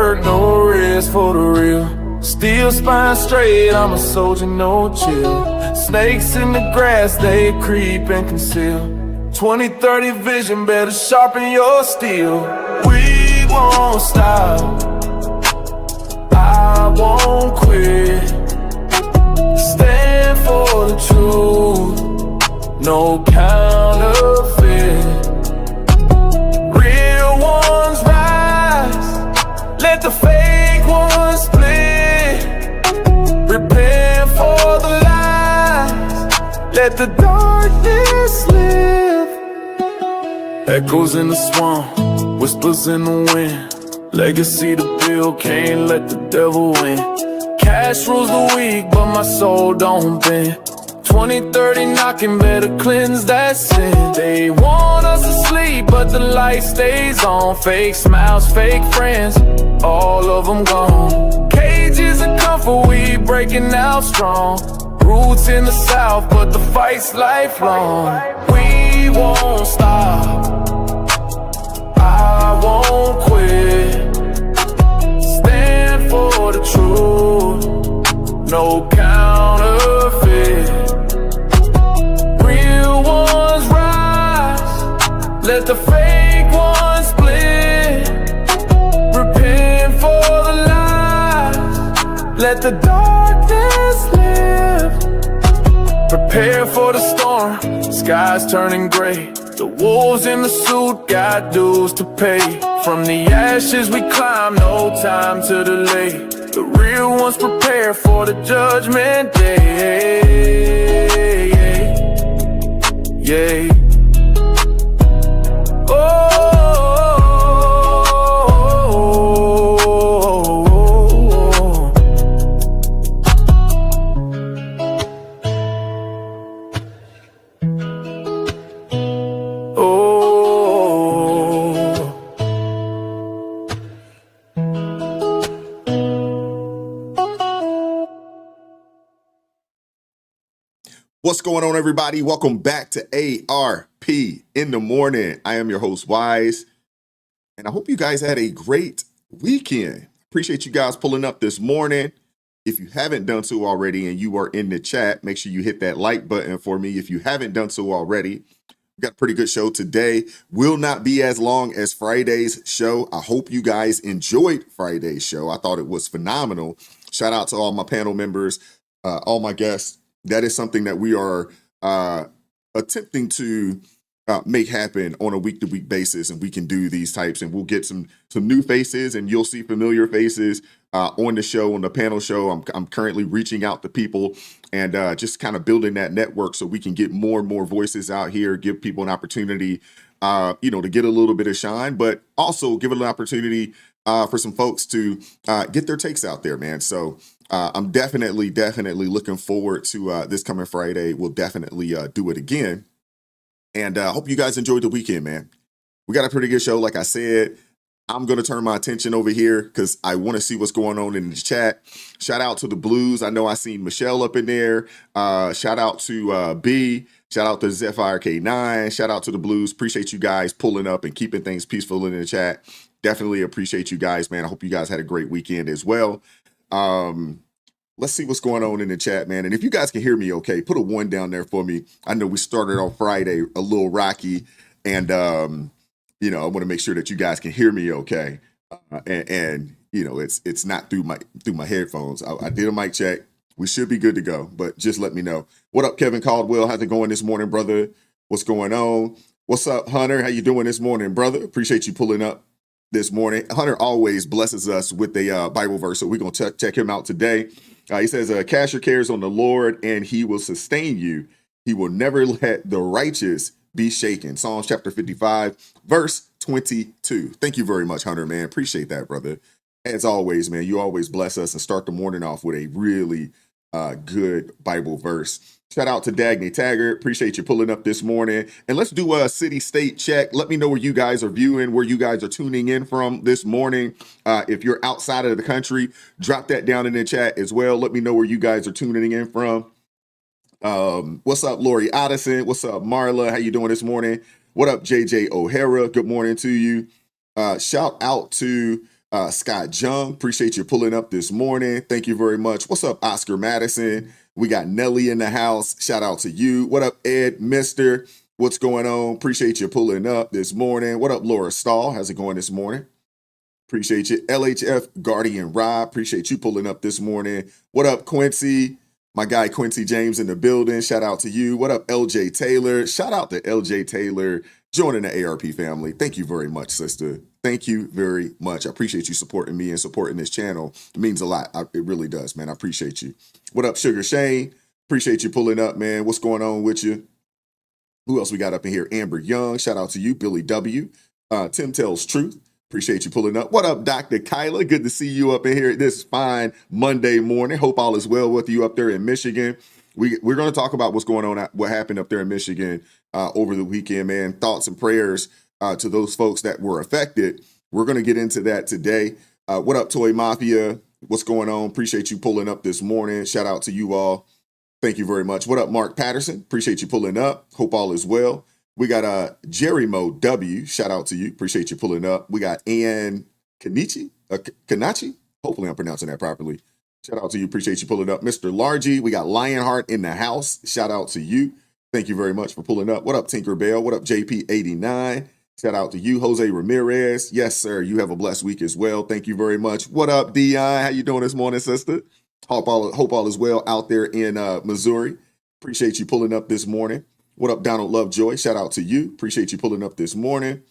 work, no rest for the real. Still spine straight, I'm a soldier, no chill. Snakes in the grass, they creep and conceal. 20/30 vision, better sharpen your steel. We won't stop, I won't quit. Stand for the truth, no counterfeit. Real ones rise, let the fake ones split. Prepare for the lies, let the darkness live. Echoes in the swamp, whispers in the wind. Legacy to build, can't let the devil win. Cash rules the weak, but my soul don't bend. 20/30 knocking, better cleanse that sin. They want us to sleep, but the light stays on. Fake smiles, fake friends, all of them gone. Cages of comfort, we breaking out strong. Roots in the south, but the fight's lifelong. We won't stop, I won't quit. Stand for the truth, no counterfeit. Real ones rise, let the fake ones split. Repent for the lies, let the darkness live. Prepare for the storm, skies turning gray. The wolves in the suit got dues to pay. From the ashes we climb, no time to delay. The real ones prepare for the judgment day. Yeah. What's going on, everybody? Welcome back to ARP in the morning. I am your host, Wise, and I hope you guys had a great weekend. Appreciate you guys pulling up this morning. If you haven't done so already and you are in the chat, make sure you hit that like button for me. If you haven't done so already, we've got a pretty good show today. Will not be as long as Friday's show. I hope you guys enjoyed Friday's show. I thought it was phenomenal. Shout out to all my panel members, all my guests. That is something that we are attempting to make happen on a week-to-week basis, and we can do these types, and we'll get some new faces, and you'll see familiar faces on the show, on the panel show. I'm currently reaching out to people and just kind of building that network so we can get more and more voices out here, give people an opportunity, to get a little bit of shine, but also give it an opportunity for some folks to get their takes out there, man. So I'm definitely looking forward to this coming Friday. We'll definitely do it again. And I hope you guys enjoyed the weekend, man. We got a pretty good show. Like I said, I'm going to turn my attention over here because I want to see what's going on in the chat. Shout out to the Blues. I know I seen Michelle up in there. Shout out to B. Shout out to Zephyr K9. Shout out to the Blues. Appreciate you guys pulling up and keeping things peaceful in the chat. Definitely appreciate you guys, man. I hope you guys had a great weekend as well. Let's see what's going on in the chat, man. And if you guys can hear me okay, put a 1 down there for me. I know we started on Friday a little rocky, and I want to make sure that you guys can hear me okay. And it's not through my headphones. I did a mic check. We should be good to go, but just let me know. What up, Kevin Caldwell? How's it going this morning, brother? What's going on? What's up, Hunter? How you doing this morning, brother? Appreciate you pulling up this morning. Hunter always blesses us with a Bible verse, so we're going to check him out today. He says, cast your cares on the Lord, and he will sustain you. He will never let the righteous be shaken. Psalms chapter 55, verse 22. Thank you very much, Hunter, man. Appreciate that, brother. As always, man, you always bless us and start the morning off with a really good Bible verse. Shout out to Dagny Taggart. Appreciate you pulling up this morning. And let's do a city-state check. Let me know where you guys are viewing, where you guys are tuning in from this morning. If you're outside of the country, drop that down in the chat as well. Let me know where you guys are tuning in from. What's up, Lori Addison? What's up, Marla? How you doing this morning? What up, JJ O'Hara? Good morning to you. Shout out to Scott Jung, appreciate you pulling up this morning. Thank you very much. What's up, Oscar Madison? We got Nelly in the house. Shout out to you. What up, Ed Mister? What's going on? Appreciate you pulling up this morning. What up, Laura Stahl? How's it going this morning? Appreciate you. LHF Guardian Rob, appreciate you pulling up this morning. What up, Quincy? My guy Quincy James in the building. Shout out to you. What up, LJ Taylor? Shout out to LJ Taylor joining the ARP family. Thank you very much, sister. Thank you very much. I appreciate you supporting me and supporting this channel. It means a lot. It really does, man. I appreciate you. What up, Sugar Shane? Appreciate you pulling up, man. What's going on with you? Who else we got up in here? Amber Young. Shout out to you. Billy W. Tim Tells Truth. Appreciate you pulling up. What up, Dr. Kyla? Good to see you up in here this fine Monday morning. Hope all is well with you up there in Michigan. We're going to talk about what's going on, what happened up there in Michigan over the weekend, man. Thoughts and prayers to those folks that were affected. We're going to get into that today. What up, Toy Mafia? What's going on? Appreciate you pulling up this morning. Shout out to you all. Thank you very much. What up, Mark Patterson? Appreciate you pulling up. Hope all is well. We got Jerry Mo W. Shout out to you. Appreciate you pulling up. We got Ann Kanachi. Hopefully I'm pronouncing that properly. Shout out to you. Appreciate you pulling up. Mr. Largy. We got Lionheart in the house. Shout out to you. Thank you very much for pulling up. What up, Tinkerbell? What up, JP89? Shout out to you, Jose Ramirez. Yes, sir. You have a blessed week as well. Thank you very much. What up, Dion? How you doing this morning, sister? Hope all is well out there in Missouri. Appreciate you pulling up this morning. What up, Donald Lovejoy? Shout out to you. Appreciate you pulling up this morning.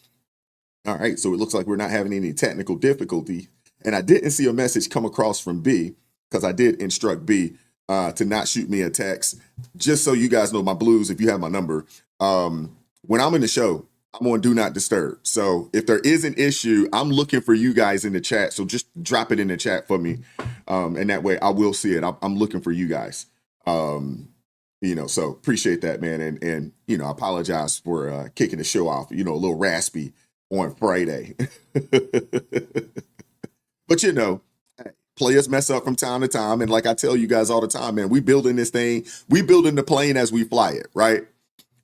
All right, so it looks like we're not having any technical difficulty. And I didn't see a message come across from B, because I did instruct B to not shoot me a text. Just so you guys know my blues, if you have my number. When I'm in the show, I'm on Do Not Disturb. So if there is an issue, I'm looking for you guys in the chat. So just drop it in the chat for me. And that way I will see it. I'm looking for you guys. So appreciate that, man. And I apologize for kicking the show off, a little raspy on Friday. But players mess up from time to time. And like I tell you guys all the time, man, we building this thing. We building the plane as we fly it, right?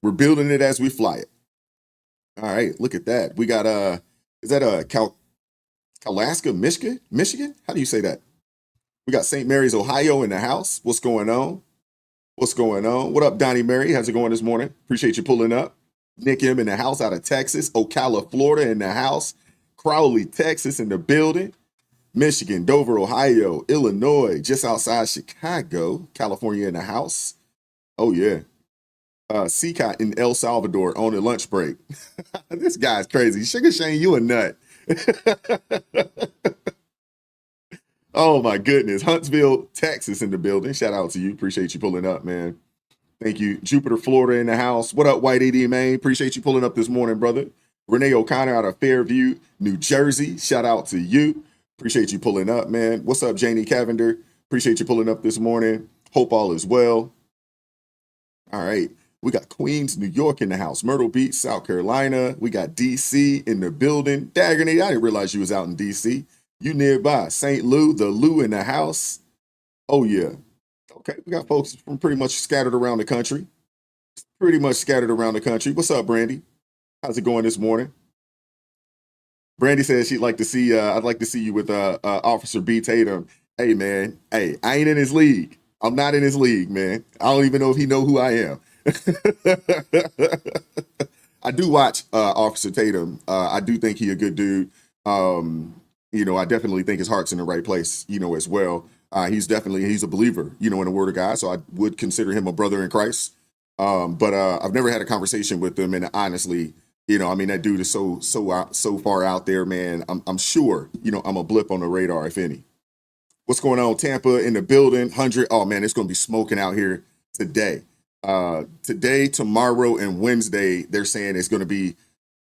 We're building it as we fly it. All right, look at that. We got is that Kalaska, Michigan? How do you say that? We got St. Mary's, Ohio in the house. What's going on? What's going on? What up, Donnie Mary? How's it going this morning? Appreciate you pulling up. Nick M in the house out of Texas. Ocala, Florida in the house. Crowley, Texas in the building. Michigan, Dover, Ohio, Illinois, just outside Chicago. California in the house. Oh, yeah. Seacott in El Salvador on a lunch break. This guy's crazy. Sugar Shane, you a nut. Oh my goodness. Huntsville, Texas in the building. Shout out to you. Appreciate you pulling up, man. Thank you. Jupiter, Florida in the house. What up, White AD, man? Appreciate you pulling up this morning, brother. Renee O'Connor out of Fairview, New Jersey. Shout out to you. Appreciate you pulling up, man. What's up, Janie Cavender? Appreciate you pulling up this morning. Hope all is well. All right. We got Queens, New York in the house. Myrtle Beach, South Carolina. We got D.C. in the building. Daggernate, I didn't realize you was out in D.C. You nearby. St. Lou, the Lou in the house. Oh, yeah. Okay, we got folks from pretty much scattered around the country. What's up, Brandy? How's it going this morning? Brandy says she'd like to see, I'd like to see you with Officer B. Tatum. Hey, man. Hey, I ain't in his league. I'm not in his league, man. I don't even know if he know who I am. I do watch Officer Tatum. I do think he a good dude. I definitely think his heart's in the right place, as well. He's a believer, in the word of God. So I would consider him a brother in Christ. But I've never had a conversation with him. And honestly, that dude is so far out there, man. I'm sure, I'm a blip on the radar, if any. What's going on? Tampa in the building, 100. Oh man, it's going to be smoking out here today. Today, tomorrow, and Wednesday, they're saying it's going to be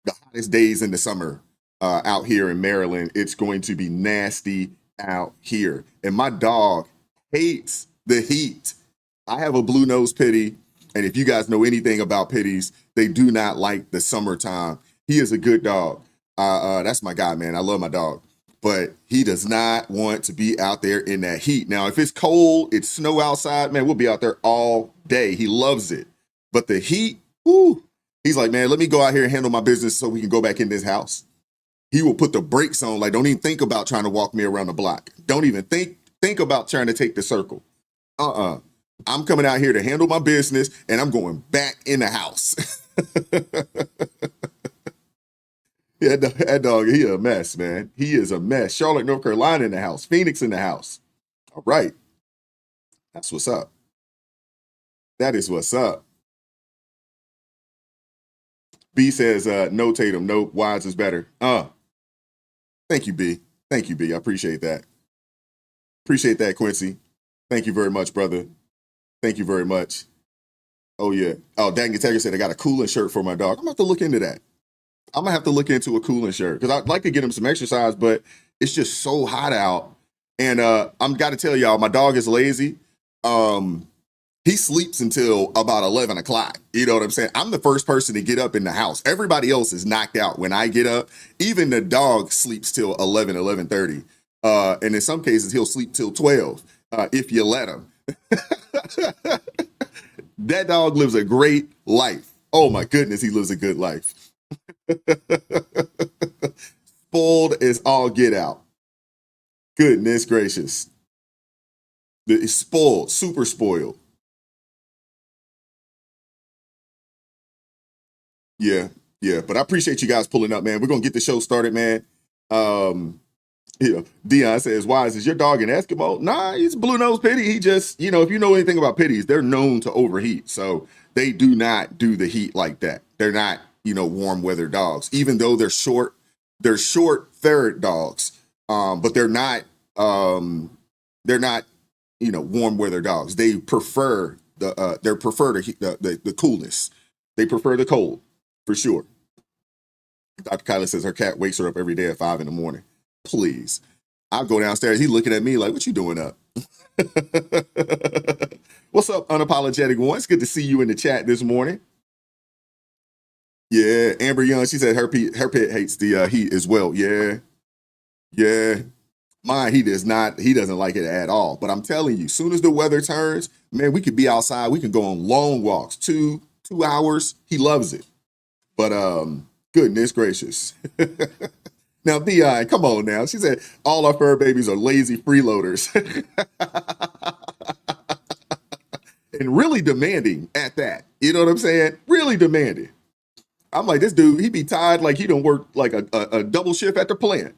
the hottest days in the summer out here in Maryland. It's going to be nasty out here. And my dog hates the heat. I have a blue nose pitty. And if you guys know anything about pitties, they do not like the summertime. He is a good dog. That's my guy, man. I love my dog. But he does not want to be out there in that heat. Now, if it's cold, it's snow outside, man, we'll be out there all day. He loves it. But the heat, he's like, man, let me go out here and handle my business so we can go back in this house. He will put the brakes on, like, don't even think about trying to walk me around the block. Don't even think about trying to take the circle. I'm coming out here to handle my business, and I'm going back in the house. Yeah, that dog, he a mess, man. He is a mess. Charlotte, North Carolina in the house. Phoenix in the house. All right. That's what's up. That is what's up. B says, no, Tatum. Nope. Wise is better. Thank you, B. Thank you, B. I appreciate that. Appreciate that, Quincy. Thank you very much, brother. Thank you very much. Oh, yeah. Oh, Daniel Tiger said I got a cooling shirt for my dog. I'm going to have to look into that. I'm going to have to look into a cooling shirt because I'd like to get him some exercise, but it's just so hot out. And I'm got to tell y'all, my dog is lazy. He sleeps until about 11 o'clock. You know what I'm saying? I'm the first person to get up in the house. Everybody else is knocked out when I get up. Even the dog sleeps till 11:30. And in some cases, he'll sleep till 12 if you let him. That dog lives a great life. Oh, my goodness, he lives a good life. Spoiled as all get out. Goodness gracious. It's spoiled, super spoiled. Yeah, but I appreciate you guys pulling up, man. We're gonna get the show started, man. Dion says, "Wise, is your dog an Eskimo?" Nah, he's a blue nose pitty. He just, if you know anything about pitties, they're known to overheat, so they do not do the heat like that. They're not, warm weather dogs, even though they're short ferret dogs, but they're not, warm weather dogs. They prefer the coolness. They prefer the cold. For sure. Dr. Kyla says her cat wakes her up every day at 5 a.m. Please. I'll go downstairs. He's looking at me like, what you doing up? What's up, Unapologetic One? It's good to see you in the chat this morning. Yeah, Amber Young, she said her pet hates the heat as well. Yeah. Mine, he doesn't like it at all. But I'm telling you, soon as the weather turns, man, we could be outside. We can go on long walks, 2 hours. He loves it. But goodness gracious. Now, Bi, come on now. She said all our fur babies are lazy freeloaders. And really demanding at that. You know what I'm saying? Really demanding. I'm like, this dude, he be tired like he don't work like a double shift at the plant.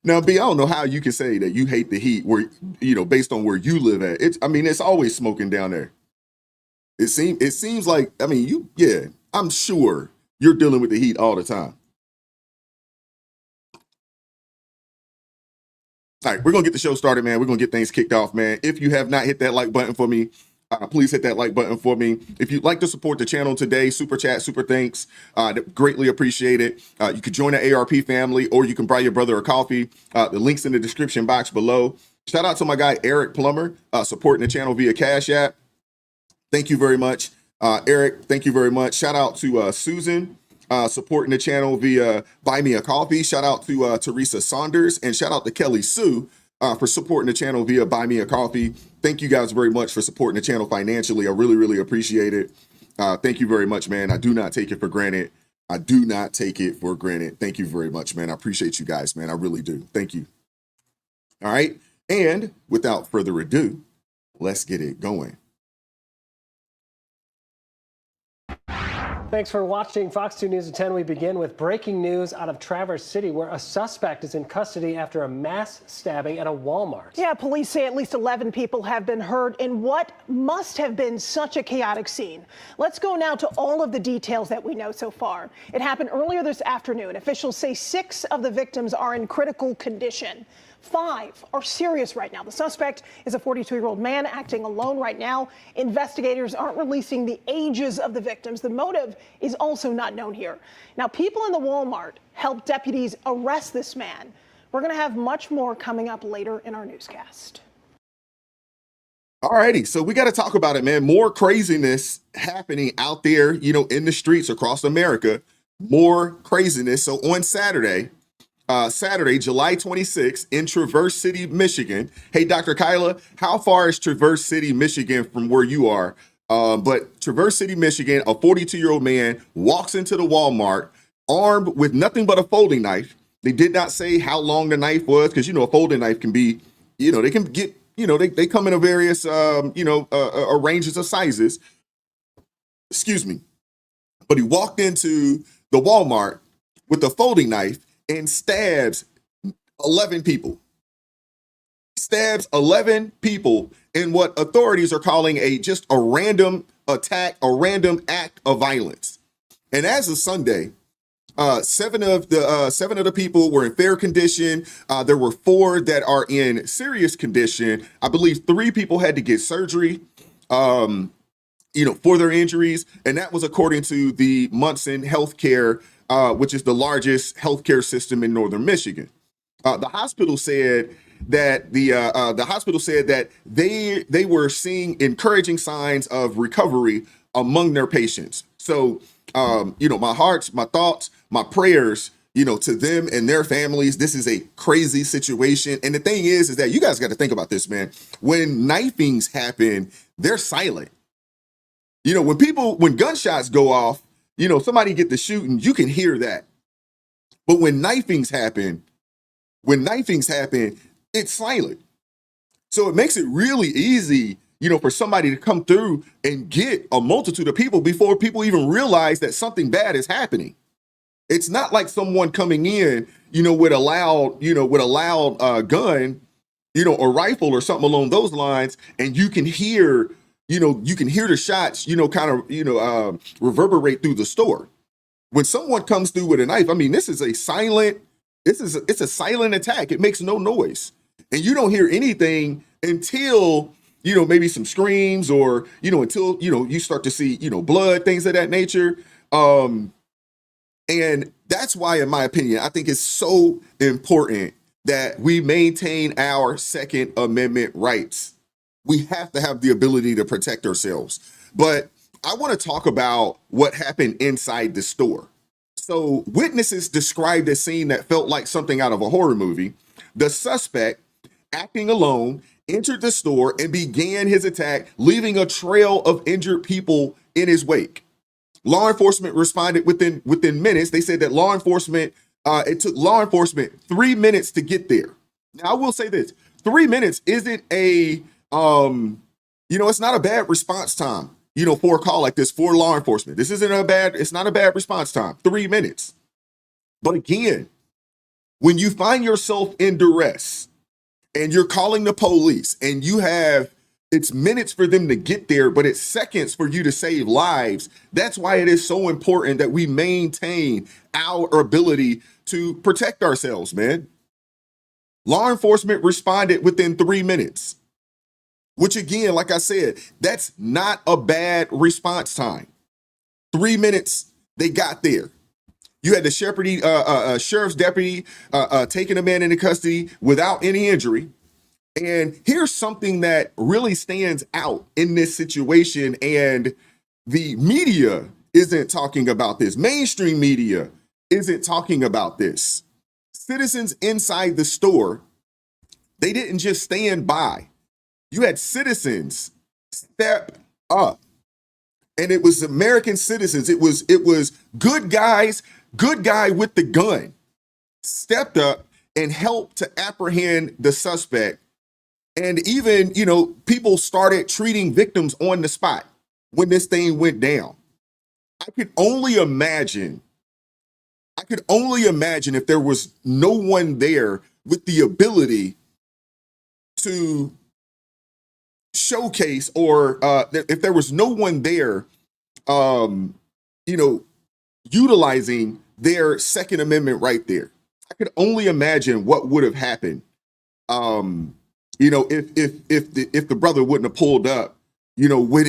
Now, B, I don't know how you can say that you hate the heat where, based on where you live at. It's always smoking down there. It seems like, I'm sure you're dealing with the heat all the time. All right, we're going to get the show started, man. We're going to get things kicked off, man. If you have not hit that like button for me, please hit that like button for me. If you'd like to support the channel today, super chat, super thanks. Greatly appreciate it. You could join the ARP family, or you can buy your brother a coffee. The link's in the description box below. Shout out to my guy, Eric Plummer, supporting the channel via CashApp. Thank you very much. Eric, thank you very much. Shout out to Susan, supporting the channel via Buy Me a Coffee. Shout out to Teresa Saunders, and shout out to Kelly Sue for supporting the channel via Buy Me a Coffee. Thank you guys very much for supporting the channel financially. I really, really appreciate it. Thank you very much, man. I do not take it for granted. Thank you very much, man. I appreciate you guys, man. I really do. Thank you. All right. And without further ado, let's get it going. Thanks for watching Fox 2 News at 10. We begin with breaking news out of Traverse City, where a suspect is in custody after a mass stabbing at a Walmart. Yeah, police say at least 11 people have been hurt in what must have been such a chaotic scene. Let's go now to all of the details that we know so far. It happened earlier this afternoon. Officials say 6 of the victims are in critical condition. 5 are serious right now. The suspect is a 42-year-old man acting alone right now. Investigators aren't releasing the ages of the victims. The motive is also not known here. Now, people in the Walmart helped deputies arrest this man. We're going to have much more coming up later in our newscast. All righty, so we got to talk about it, man. More craziness happening out there, in the streets across America. More craziness. So on Saturday, July 26th in Traverse City, Michigan. Hey, Dr. Kyla, how far is Traverse City, Michigan from where you are? But Traverse City, Michigan, a 42-year-old man walks into the Walmart armed with nothing but a folding knife. They did not say how long the knife was, because, a folding knife can be, they can get, they come in a various, ranges of sizes. Excuse me. But he walked into the Walmart with a folding knife and stabs 11 people. Stabs 11 people in what authorities are calling just a random attack, a random act of violence. And as of Sunday, seven of the people were in fair condition. There were 4 that are in serious condition. I believe 3 people had to get surgery, for their injuries. And that was according to the Munson Healthcare, which is the largest healthcare system in northern Michigan. The hospital said that they were seeing encouraging signs of recovery among their patients. So, my hearts, my thoughts, my prayers, to them and their families. This is a crazy situation. And the thing is that you guys got to think about this, man. When knifings happen, they're silent. When gunshots go off, somebody get the shooting, you can hear that. But when knifings happen, it's silent. So it makes it really easy, for somebody to come through and get a multitude of people before people even realize that something bad is happening. It's not like someone coming in, with a loud gun, a rifle or something along those lines, and you can hear the shots, reverberate through the store. When someone comes through with a knife, it's a silent attack. It makes no noise. And you don't hear anything until, maybe some screams or, until, you start to see, blood, things of that nature. And that's why, in my opinion, I think it's so important that we maintain our Second Amendment rights. We have to have the ability to protect ourselves. But I want to talk about what happened inside the store. So witnesses described a scene that felt like something out of a horror movie. The suspect, acting alone, entered the store and began his attack, leaving a trail of injured people in his wake. Law enforcement responded within minutes. They said that it took law enforcement 3 minutes to get there. Now, I will say this, 3 minutes isn't it's not a bad response time, for a call like this for law enforcement. It's not a bad response time, 3 minutes. But again, when you find yourself in duress and you're calling the police and it's minutes for them to get there, but it's seconds for you to save lives. That's why it is so important that we maintain our ability to protect ourselves, man. Law enforcement responded within 3 minutes, which again, like I said, that's not a bad response time. 3 minutes, they got there. You had the sheriff's deputy taking a man into custody without any injury. And here's something that really stands out in this situation, and the media isn't talking about this. Mainstream media isn't talking about this. Citizens inside the store, they didn't just stand by. You had citizens step up, and it was American citizens. It was good guys, good guy with the gun stepped up and helped to apprehend the suspect. And even, people started treating victims on the spot when this thing went down. I could only imagine if there was no one there with the ability to showcase, or if there was no one there, utilizing their Second Amendment right there. I could only imagine what would have happened. If the brother wouldn't have pulled up, with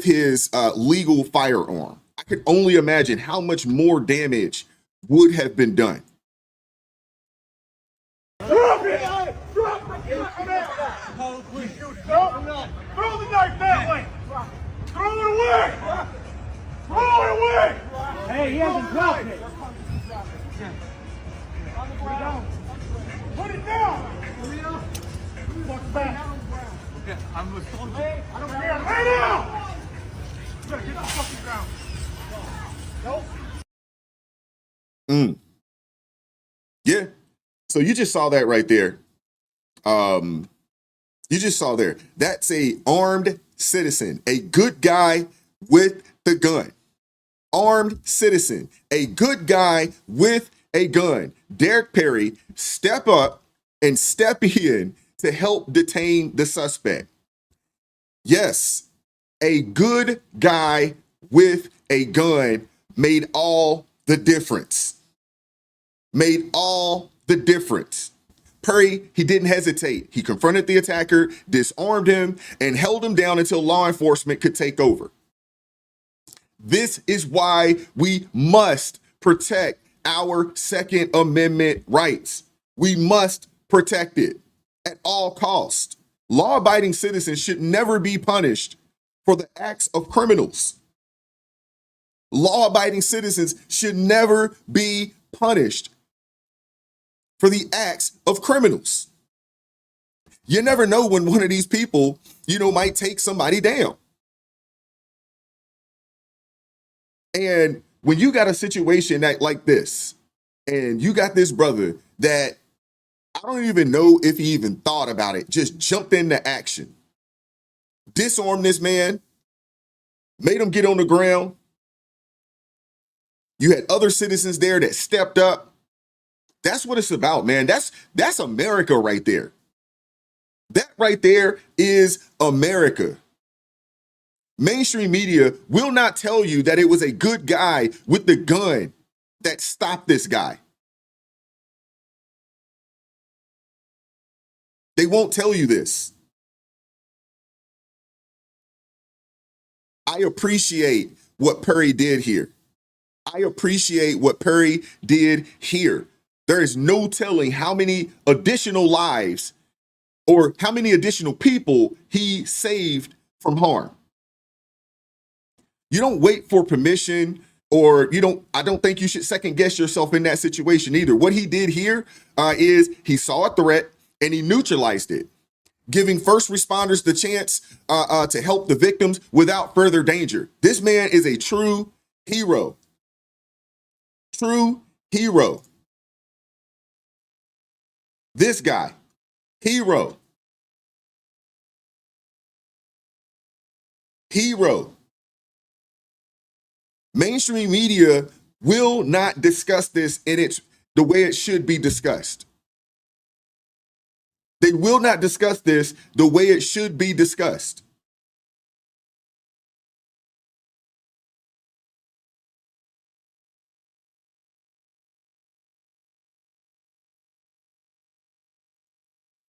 his legal firearm. I could only imagine how much more damage would have been done. Drop it! Throw the knife that way! Throw it away! Throw it away! Hey, he hasn't dropped it. Put it down! Fuck back. Okay, I'm with you. I don't care. Lay down! So you just saw that right there. You just saw there. That's a armed citizen, a good guy with the gun. Armed citizen, a good guy with a gun. Derek Perry, step up and step in to help detain the suspect. Yes, a good guy with a gun made all the difference. Made all the difference. Perry, he didn't hesitate. He confronted the attacker, disarmed him, and held him down until law enforcement could take over. This is why we must protect our Second Amendment rights. We must protect it at all costs. Law-abiding citizens should never be punished for the acts of criminals. Law-abiding citizens should never be punished for the acts of criminals. You never know when one of these people, might take somebody down. And when you got a situation like this, and you got this brother that I don't even know if he even thought about it, just jumped into action, disarmed this man, made him get on the ground. You had other citizens there that stepped up. That's what it's about, man. That's America right there. That right there is America. Mainstream media will not tell you that it was a good guy with the gun that stopped this guy. They won't tell you this. I appreciate what Perry did here. I appreciate what Perry did here. There is no telling how many additional lives or how many additional people he saved from harm. You don't wait for permission, or I don't think you should second guess yourself in that situation either. What he did here is he saw a threat and he neutralized it, giving first responders the chance to help the victims without further danger. This man is a true hero. True hero. This guy, hero. Hero. Mainstream media will not discuss this in the way it should be discussed. They will not discuss this the way it should be discussed.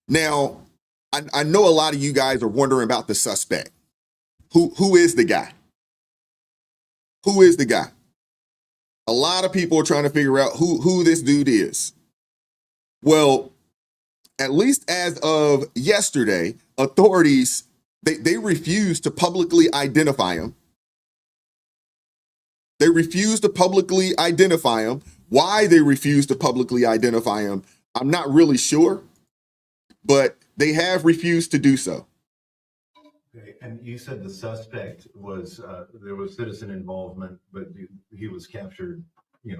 Now, I know a lot of you guys are wondering about the suspect. Who is the guy? Who is the guy? A lot of people are trying to figure out who this dude is. Well, at least as of yesterday, authorities, they refused to publicly identify him. They refused to publicly identify him. Why they refused to publicly identify him, I'm not really sure, but they have refused to do so. Okay, and you said the suspect was, there was citizen involvement, but he was captured,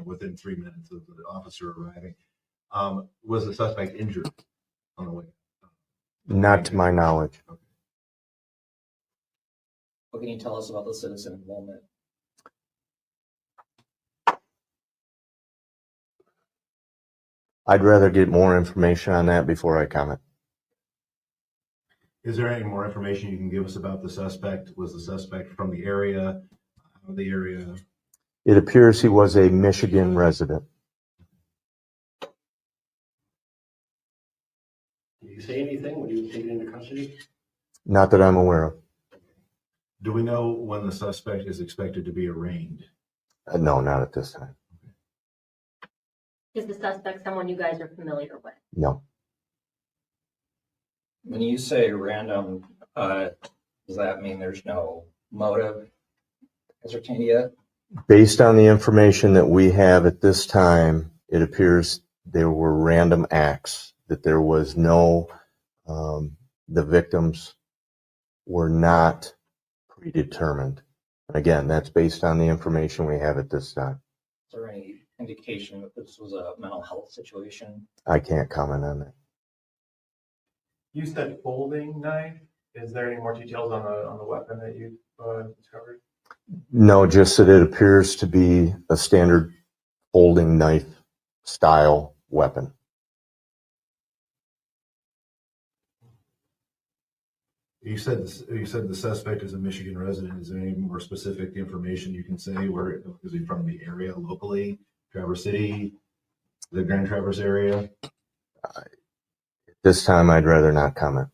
within 3 minutes of the officer arriving. Was the suspect injured on the way? Not to my knowledge. Okay. What can you tell us about the citizen involvement? I'd rather get more information on that before I comment. Is there any more information you can give us about the suspect? Was the suspect from the area? Out of the area? It appears he was a Michigan resident. Did you say anything when you were taken into custody? Not that I'm aware of. Do we know when the suspect is expected to be arraigned? No, not at this time. Is the suspect someone you guys are familiar with? No. When you say random, does that mean there's no motive ascertained yet? Based on the information that we have at this time, it appears there were random acts, that there was no, the victims were not predetermined. Again, that's based on the information we have at this time. Is there any indication that this was a mental health situation? I can't comment on that. You said folding knife. Is there any more details on the weapon that you discovered? No, just that it appears to be a standard folding knife style weapon. You said the suspect is a Michigan resident. Is there any more specific information you can say? Where is he from? The area locally, Traverse City, the Grand Traverse area? This time, I'd rather not comment.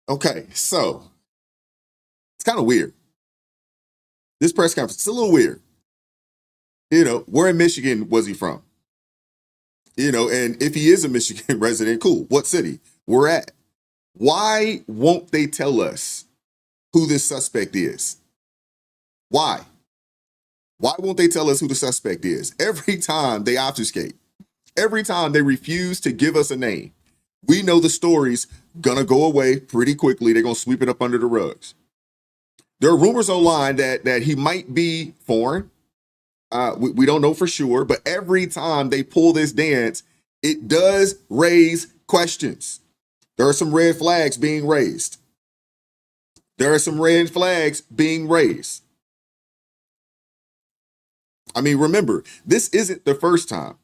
Okay, so it's kind of weird. This press conference is a little weird. You know, where in Michigan was he from? You know, and if he is a Michigan resident, cool. What city? Where at? Why won't they tell us who this suspect is? Why? Why won't they tell us who the suspect is? Every time they obfuscate, every time they refuse to give us a name, we know the story's gonna go away pretty quickly. They're gonna sweep it up under the rugs. There are rumors online that he might be foreign. We don't know for sure, but every time they pull this dance, it does raise questions. There are some red flags being raised. There are some red flags being raised. I mean, remember, this isn't the first time.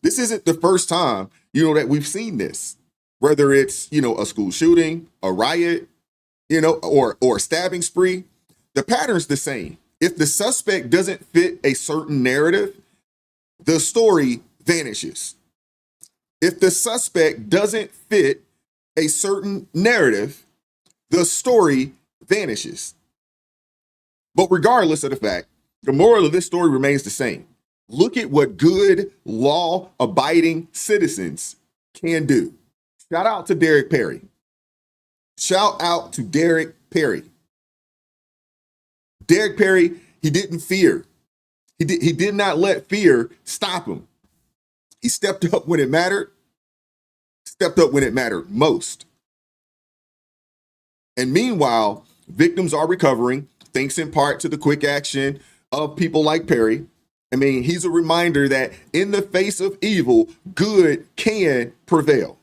This isn't the first time, you know, that we've seen this. Whether it's, you know, a school shooting, a riot, you know, or a stabbing spree, the pattern's the same. If the suspect doesn't fit a certain narrative, the story vanishes. If the suspect doesn't fit a certain narrative, the story vanishes. But regardless of the fact, the moral of this story remains the same. Look at what good, law-abiding citizens can do. Shout out to Derek Perry. Shout out to Derek Perry. Derek Perry, he didn't fear. He did not let fear stop him. He stepped up when it mattered. Stepped up when it mattered most. And meanwhile, victims are recovering, thanks in part to the quick action of people like Perry. I mean, he's a reminder that in the face of evil, good can prevail.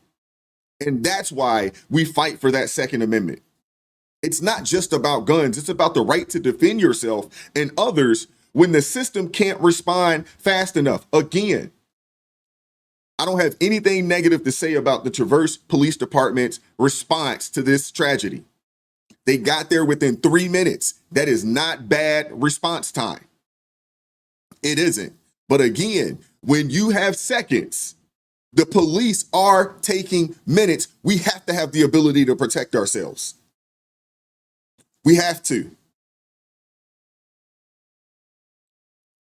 And that's why we fight for that Second Amendment. It's not just about guns. It's about the right to defend yourself and others when the system can't respond fast enough. Again, I don't have anything negative to say about the Traverse Police Department's response to this tragedy. They got there within 3 minutes. That is not bad response time. It isn't. But again, when you have seconds, the police are taking minutes. We have to have the ability to protect ourselves. We have to.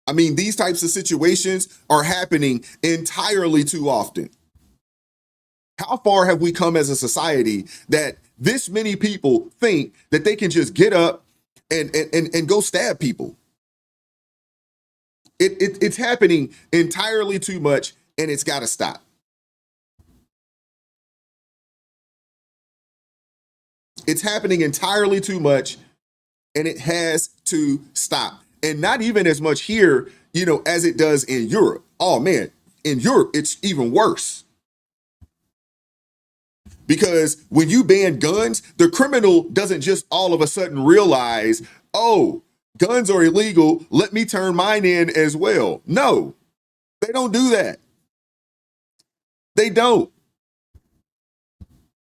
I mean, these types of situations are happening entirely too often. How far have we come as a society that this many people think that they can just get up and go stab people? It's happening entirely too much, and it's got to stop. It's happening entirely too much, and it has to stop. And not even as much here, you know, as it does in Europe. Oh man, in Europe, it's even worse. Because when you ban guns, the criminal doesn't just all of a sudden realize, oh, guns are illegal, let me turn mine in as well. No, they don't do that. They don't.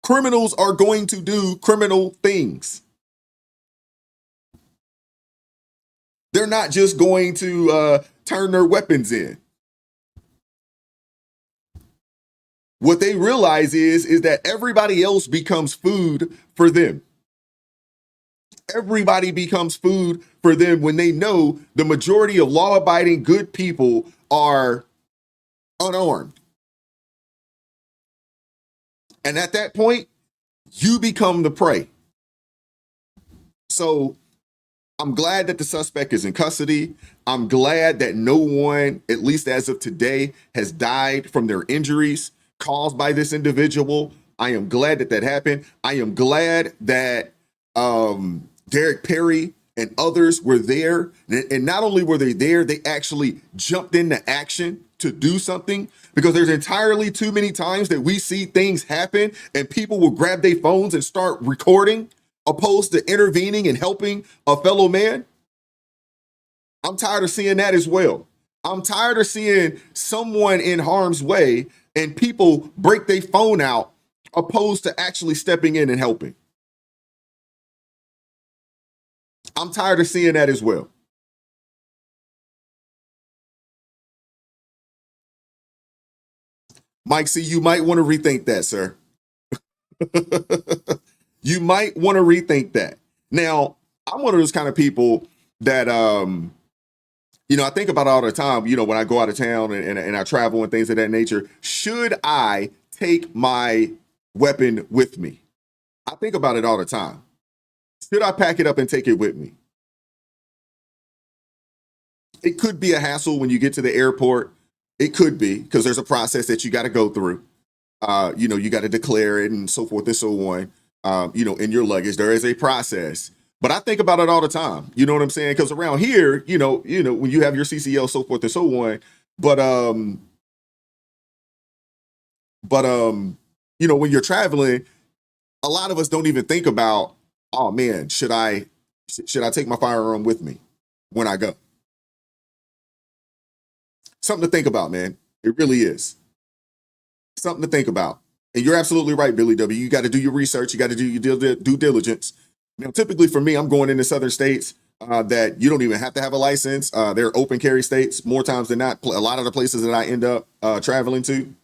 Criminals are going to do criminal things. They're not just going to turn their weapons in. What they realize is that everybody else becomes food for them. Everybody becomes food for them when they know the majority of law-abiding good people are unarmed. And at that point, you become the prey. So I'm glad that the suspect is in custody. I'm glad that no one, at least as of today, has died from their injuries caused by this individual. I am glad that that happened. I am glad that Derek Perry and others were there. And not only were they there, they actually jumped into action to do something, because there's entirely too many times that we see things happen and people will grab their phones and start recording opposed to intervening and helping a fellow man. I'm tired of seeing that as well. I'm tired of seeing someone in harm's way and people break their phone out opposed to actually stepping in and helping. I'm tired of seeing that as well. Mike, see, you might want to rethink that, sir. You might want to rethink that. Now, I'm one of those kind of people that, I think about all the time, when I go out of town and I travel and things of that nature. Should I take my weapon with me? I think about it all the time. Should I pack it up and take it with me? It could be a hassle when you get to the airport. It could be, because there's a process that you got to go through. You got to declare it and so forth and so on. In your luggage, there is a process. But I think about it all the time. You know what I'm saying? Because around here, when you have your CCL, so forth and so on. But when you're traveling, a lot of us don't even think about, oh man, should I take my firearm with me when I go? Something to think about, man. It really is. Something to think about. And you're absolutely right, Billy W. You got to do your research. You got to do your due diligence. Now, typically for me, I'm going into southern states that you don't even have to have a license. They're open carry states more times than not. A lot of the places that I end up traveling to.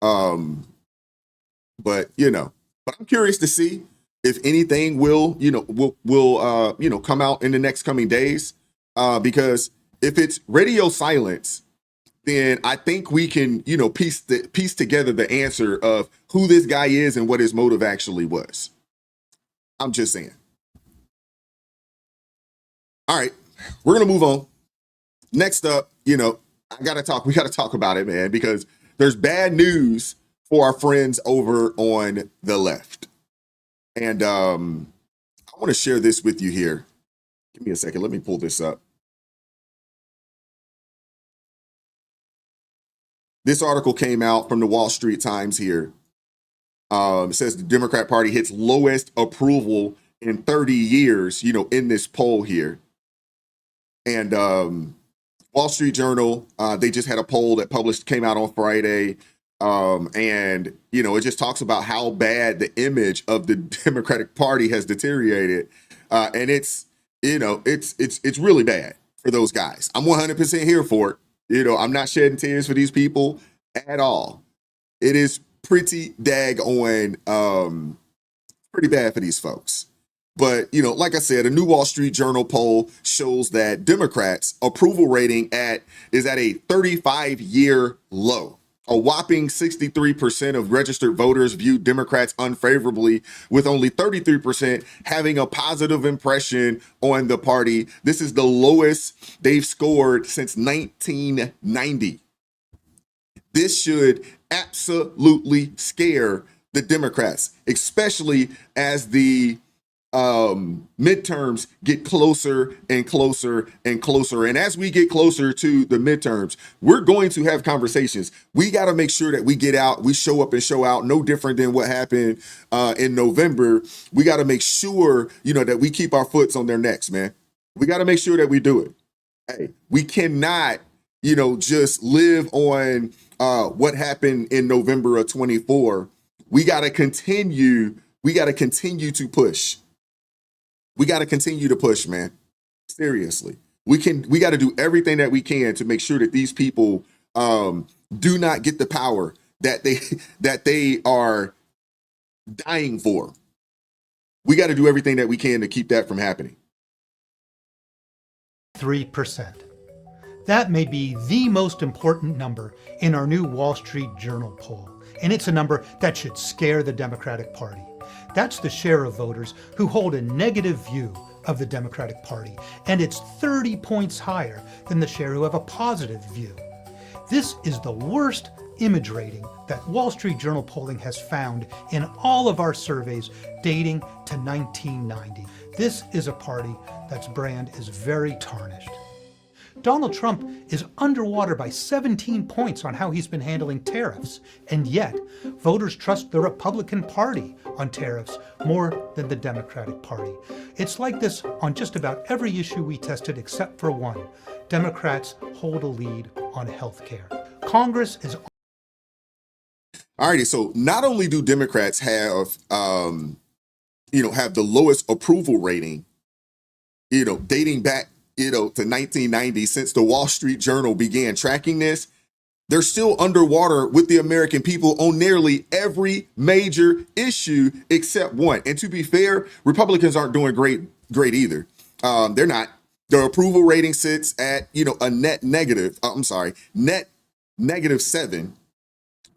But I'm curious to see if anything will come out in the next coming days. Because if it's radio silence, then I think we can, piece together the answer of who this guy is and what his motive actually was. I'm just saying. All right, we're going to move on. Next up, we got to talk about it, man, because there's bad news for our friends over on the left. And I want to share this with you here. Give me a second. Let me pull this up. This article came out from the Wall Street Times here. It says the Democrat Party hits lowest approval in 30 years, in this poll here. And Wall Street Journal, they just had a poll that came out on Friday. And it just talks about how bad the image of the Democratic Party has deteriorated. And it's really bad for those guys. I'm 100% here for it. I'm not shedding tears for these people at all. It is pretty pretty bad for these folks. But, like I said, a new Wall Street Journal poll shows that Democrats' approval rating is at a 35-year low. A whopping 63% of registered voters view Democrats unfavorably, with only 33% having a positive impression on the party. This is the lowest they've scored since 1990. This should absolutely scare the Democrats, especially as the midterms get closer and closer and closer. And as we get closer to the midterms, we're going to have conversations. We got to make sure that we get out, we show up and show out, no different than what happened in November. We got to make sure, that we keep our foots on their necks, man. We got to make sure that we do it. Hey, we cannot, just live on what happened in November of 24. We got to continue to push. We got to continue to push, man. Seriously. We got to do everything that we can to make sure that these people do not get the power that they are dying for. We got to do everything that we can to keep that from happening. 3%. That may be the most important number in our new Wall Street Journal poll, and it's a number that should scare the Democratic Party. That's the share of voters who hold a negative view of the Democratic Party, and it's 30 points higher than the share who have a positive view. This is the worst image rating that Wall Street Journal polling has found in all of our surveys dating to 1990. This is a party that's brand is very tarnished. Donald Trump is underwater by 17 points on how he's been handling tariffs, and yet voters trust the Republican Party on tariffs more than the Democratic Party. It's like this on just about every issue we tested except for one. Democrats hold a lead on health care. Congress is... Alrighty, so not only do Democrats have, have the lowest approval rating, dating back, to 1990, since the Wall Street Journal began tracking this, they're still underwater with the American people on nearly every major issue except one. And to be fair, Republicans aren't doing great either. They're not. Their approval rating sits at, a net -7.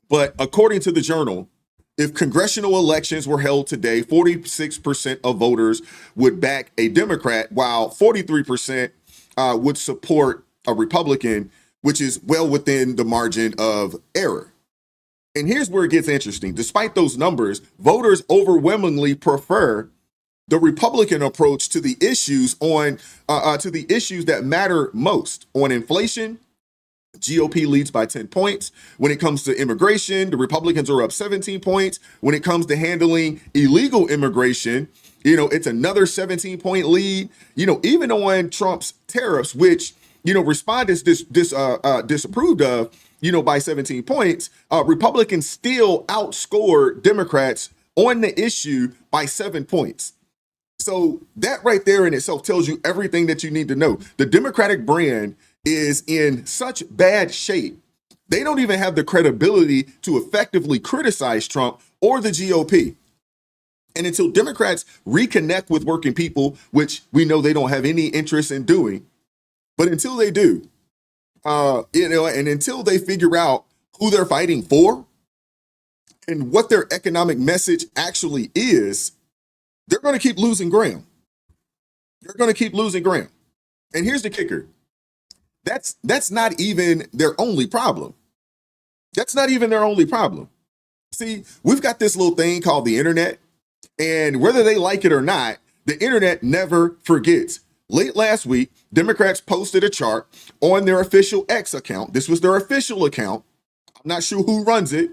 But according to the Journal, if congressional elections were held today, 46% of voters would back a Democrat, while 43% would support a Republican, which is well within the margin of error. And here's where it gets interesting. Despite those numbers, voters overwhelmingly prefer the Republican approach to the issues that matter most. On inflation, GOP leads by 10 points. When it comes to immigration, the Republicans are up 17 points. When it comes to handling illegal immigration, it's another 17-point lead. Even on Trump's tariffs, which, respondents disapproved of, by 17 points, Republicans still outscored Democrats on the issue by 7 points. So that right there in itself tells you everything that you need to know. The Democratic brand is in such bad shape, they don't even have the credibility to effectively criticize Trump or the GOP. And until Democrats reconnect with working people, which we know they don't have any interest in doing, but until they do, and until they figure out who they're fighting for and what their economic message actually is, they're going to keep losing ground. They're going to keep losing ground. And here's the kicker. That's not even their only problem. That's not even their only problem. See, we've got this little thing called the internet, and whether they like it or not, the internet never forgets. Late last week, Democrats posted a chart on their official X account. This was their official account. I'm not sure who runs it,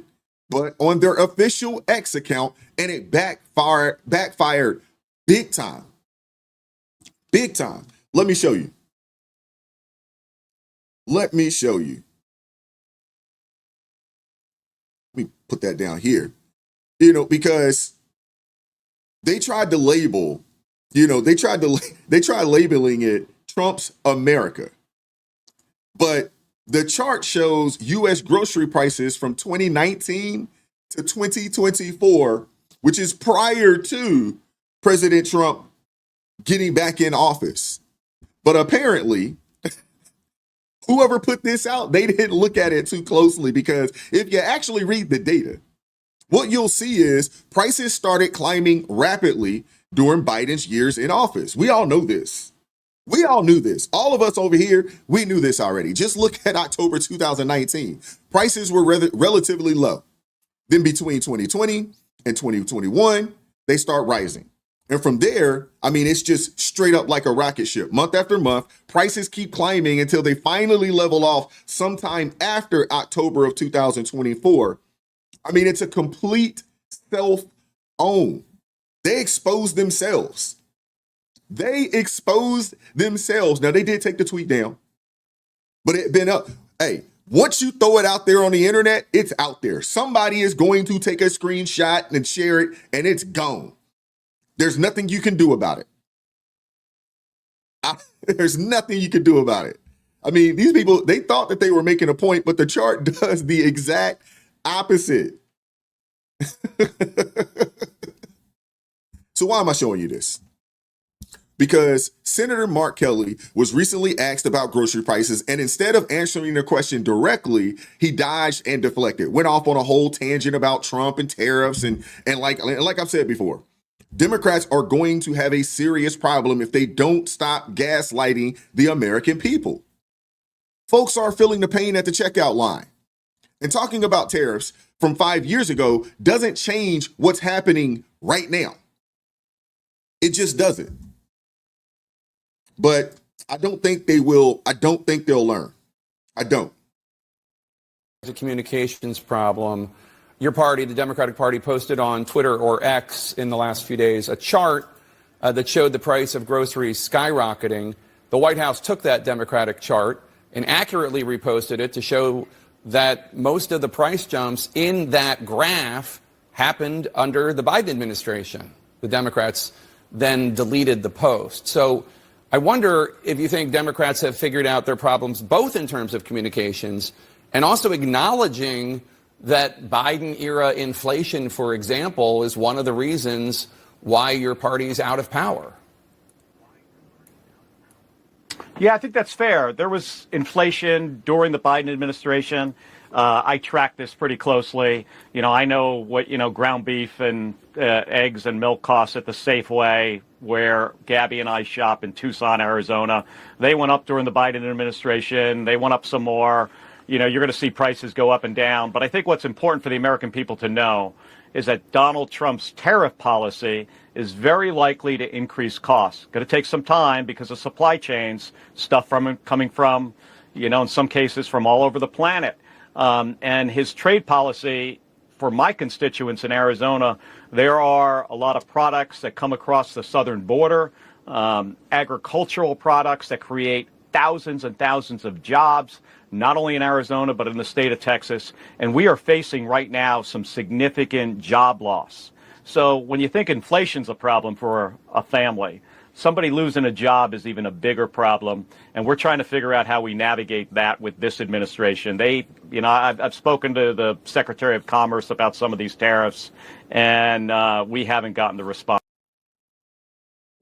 but on their official X account, and it backfired big time. Big time. Let me show you. Let me put that down here, because they tried to label, they tried labeling it Trump's America. But the chart shows U.S. grocery prices from 2019 to 2024, which is prior to President Trump getting back in office. But apparently, whoever put this out, they didn't look at it too closely, because if you actually read the data, what you'll see is prices started climbing rapidly during Biden's years in office. We all know this. We all knew this. All of us over here, we knew this already. Just look at October 2019. Prices were relatively low. Then between 2020 and 2021, they start rising. And from there, it's just straight up like a rocket ship. Month after month, prices keep climbing until they finally level off sometime after October of 2024. It's a complete self-own. They exposed themselves. Now, they did take the tweet down, but it's been up. Hey, once you throw it out there on the internet, it's out there. Somebody is going to take a screenshot and share it, and it's gone. There's nothing you can do about it. There's nothing you can do about it. These people, they thought that they were making a point, but the chart does the exact opposite. So why am I showing you this? Because Senator Mark Kelly was recently asked about grocery prices, and instead of answering the question directly, he dodged and deflected, went off on a whole tangent about Trump and tariffs, and like I've said before, Democrats are going to have a serious problem if they don't stop gaslighting the American people. Folks are feeling the pain at the checkout line. And talking about tariffs from 5 years ago doesn't change what's happening right now. It just doesn't. But I don't think they will. I don't think they'll learn. I don't. A communications problem. Your party, the Democratic Party, posted on Twitter or X in the last few days a chart that showed the price of groceries skyrocketing. The White House took that Democratic chart and accurately reposted it to show that most of the price jumps in that graph happened under the Biden administration. The Democrats then deleted the post. So I wonder if you think Democrats have figured out their problems both in terms of communications and also acknowledging that Biden-era inflation, for example, is one of the reasons why your party is out of power. Yeah, I think that's fair. There was inflation during the Biden administration. I track this pretty closely. I know what, ground beef and eggs and milk costs at the Safeway, where Gabby and I shop in Tucson, Arizona. They went up during the Biden administration. They went up some more. You're going to see prices go up and down. But I think what's important for the American people to know is that Donald Trump's tariff policy is very likely to increase costs. Going to take some time because of supply chains, stuff coming from, in some cases from all over the planet. And his trade policy, for my constituents in Arizona, there are a lot of products that come across the southern border, agricultural products that create thousands and thousands of jobs, not only in Arizona, but in the state of Texas. And we are facing right now some significant job loss. So when you think inflation's a problem for a family, somebody losing a job is even a bigger problem. And we're trying to figure out how we navigate that with this administration. I've spoken to the Secretary of Commerce about some of these tariffs, and we haven't gotten the response.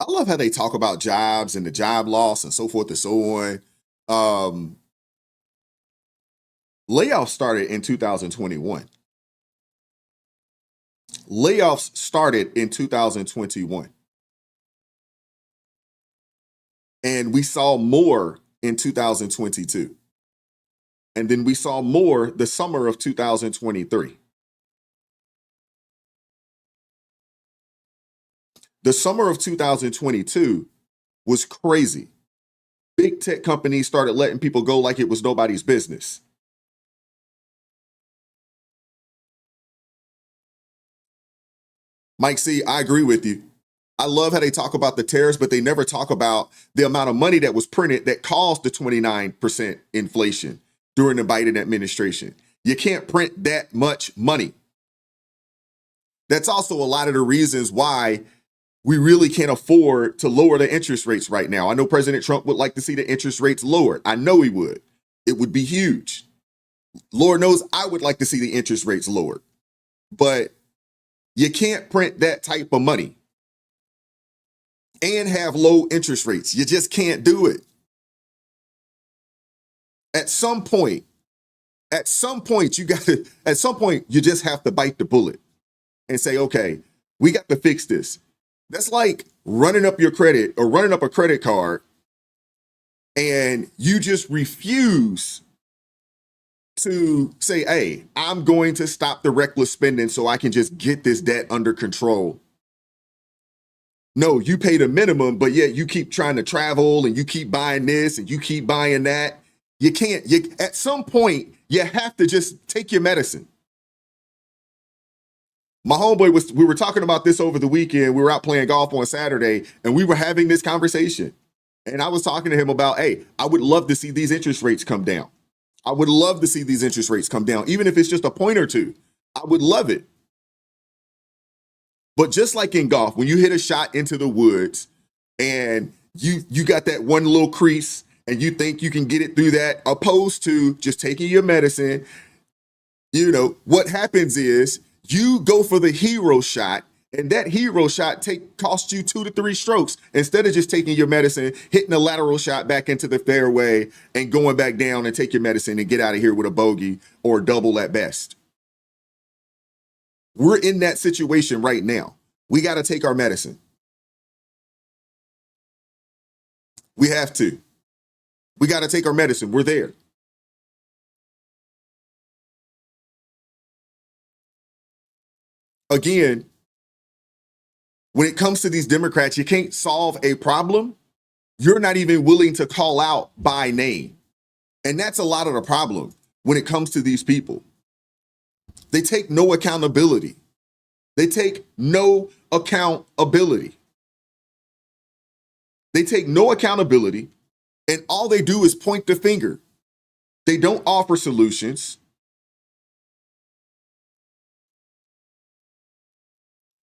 I love how they talk about jobs and the job loss and so forth and so on. Layoffs started in 2021. Layoffs started in 2021. And we saw more in 2022. And then we saw more the summer of 2023. The summer of 2022 was crazy. Big tech companies started letting people go like it was nobody's business. Mike C., I agree with you. I love how they talk about the tariffs, but they never talk about the amount of money that was printed that caused the 29% inflation during the Biden administration. You can't print that much money. That's also a lot of the reasons why we really can't afford to lower the interest rates right now. I know President Trump would like to see the interest rates lowered. I know he would. It would be huge. Lord knows I would like to see the interest rates lowered. But you can't print that type of money and have low interest rates. You just can't do it. At some point, you just have to bite the bullet and say, okay, we got to fix this. That's like running up your credit or running up a credit card and you just refuse to say, hey, I'm going to stop the reckless spending so I can just get this debt under control. No, you pay the minimum, but yet you keep trying to travel and you keep buying this and you keep buying that. You can't, at some point, you have to just take your medicine. My homeboy we were talking about this over the weekend. We were out playing golf on Saturday and we were having this conversation. And I was talking to him about, hey, I would love to see these interest rates come down. I would love to see these interest rates come down, even if it's just a point or two. I would love it. But just like in golf, when you hit a shot into the woods and you got that one little crease and you think you can get it through that, opposed to just taking your medicine, what happens is you go for the hero shot, and that hero shot costs you 2 to 3 strokes instead of just taking your medicine, hitting a lateral shot back into the fairway and going back down and take your medicine and get out of here with a bogey or a double at best. We're in that situation right now. We got to take our medicine. We have to. We got to take our medicine. We're there. again, when it comes to these Democrats, you can't solve a problem you're not even willing to call out by name. And that's a lot of the problem when it comes to these people. They take no accountability. They take no accountability. They take no accountability, and all they do is point the finger. They don't offer solutions.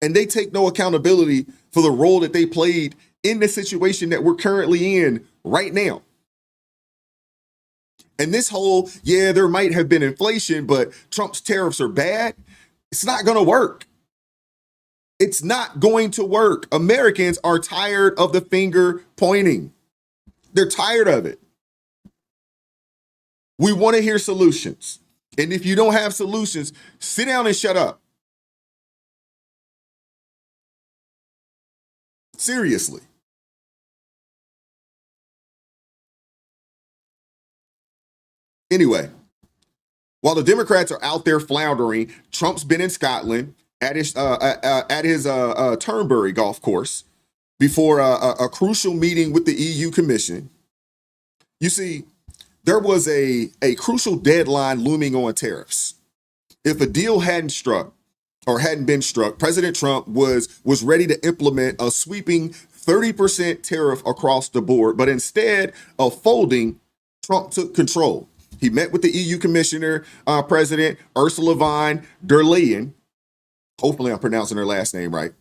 And they take no accountability for the role that they played in the situation that we're currently in right now. And this whole, yeah, there might have been inflation, but Trump's tariffs are bad. It's not going to work. It's not going to work. Americans are tired of the finger pointing. They're tired of it. We want to hear solutions. And if you don't have solutions, sit down and shut up. Seriously. Anyway, while the Democrats are out there floundering, Trump's been in Scotland at his Turnberry golf course before a crucial meeting with the EU Commission. You see, there was a crucial deadline looming on tariffs. If a deal hadn't been struck, President Trump was ready to implement a sweeping 30% tariff across the board, but instead of folding, Trump took control. He met with the EU Commissioner, President Ursula von der Leyen. Hopefully I'm pronouncing her last name right.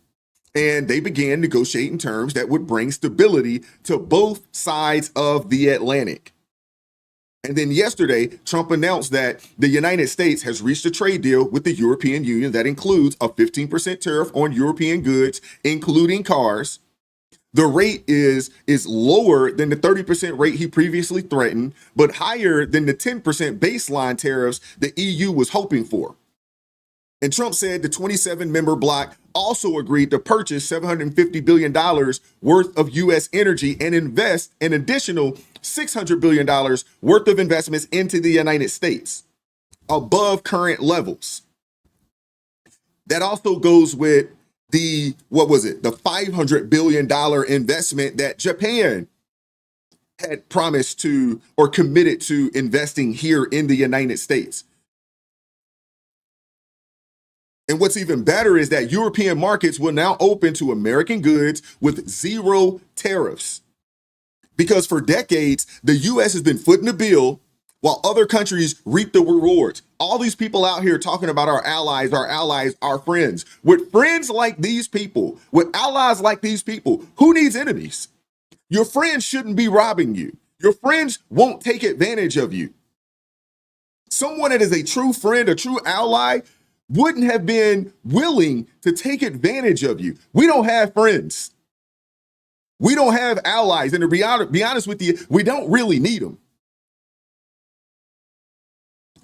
And they began negotiating terms that would bring stability to both sides of the Atlantic. And then yesterday, Trump announced that the United States has reached a trade deal with the European Union that includes a 15% tariff on European goods, including cars. The rate is lower than the 30% rate he previously threatened, but higher than the 10% baseline tariffs the EU was hoping for. And Trump said the 27-member bloc also agreed to purchase $750 billion worth of U.S. energy and invest an additional $600 billion worth of investments into the United States, above current levels. That also goes with the $500 billion investment that Japan had promised to or committed to investing here in the United States. And what's even better is that European markets will now open to American goods with zero tariffs. Because for decades, the U.S. has been footing the bill while other countries reap the rewards. All these people out here talking about our allies, our friends. With friends like these people, with allies like these people, who needs enemies? Your friends shouldn't be robbing you. Your friends won't take advantage of you. Someone that is a true friend, a true ally, wouldn't have been willing to take advantage of you. We don't have friends. We don't have allies. And to be honest with you, we don't really need them.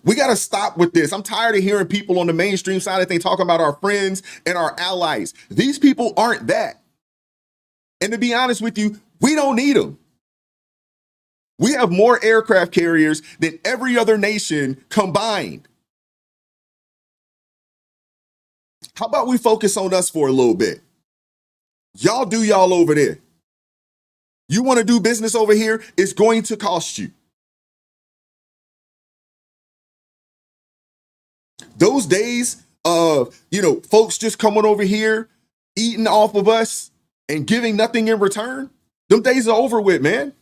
We got to stop with this. I'm tired of hearing people on the mainstream side of things talking about our friends and our allies. These people aren't that. And to be honest with you, we don't need them. We have more aircraft carriers than every other nation combined. How about we focus on us for a little bit? Y'all do y'all over there. You want to do business over here? It's going to cost you. Those days of, folks just coming over here, eating off of us and giving nothing in return, them days are over with, man.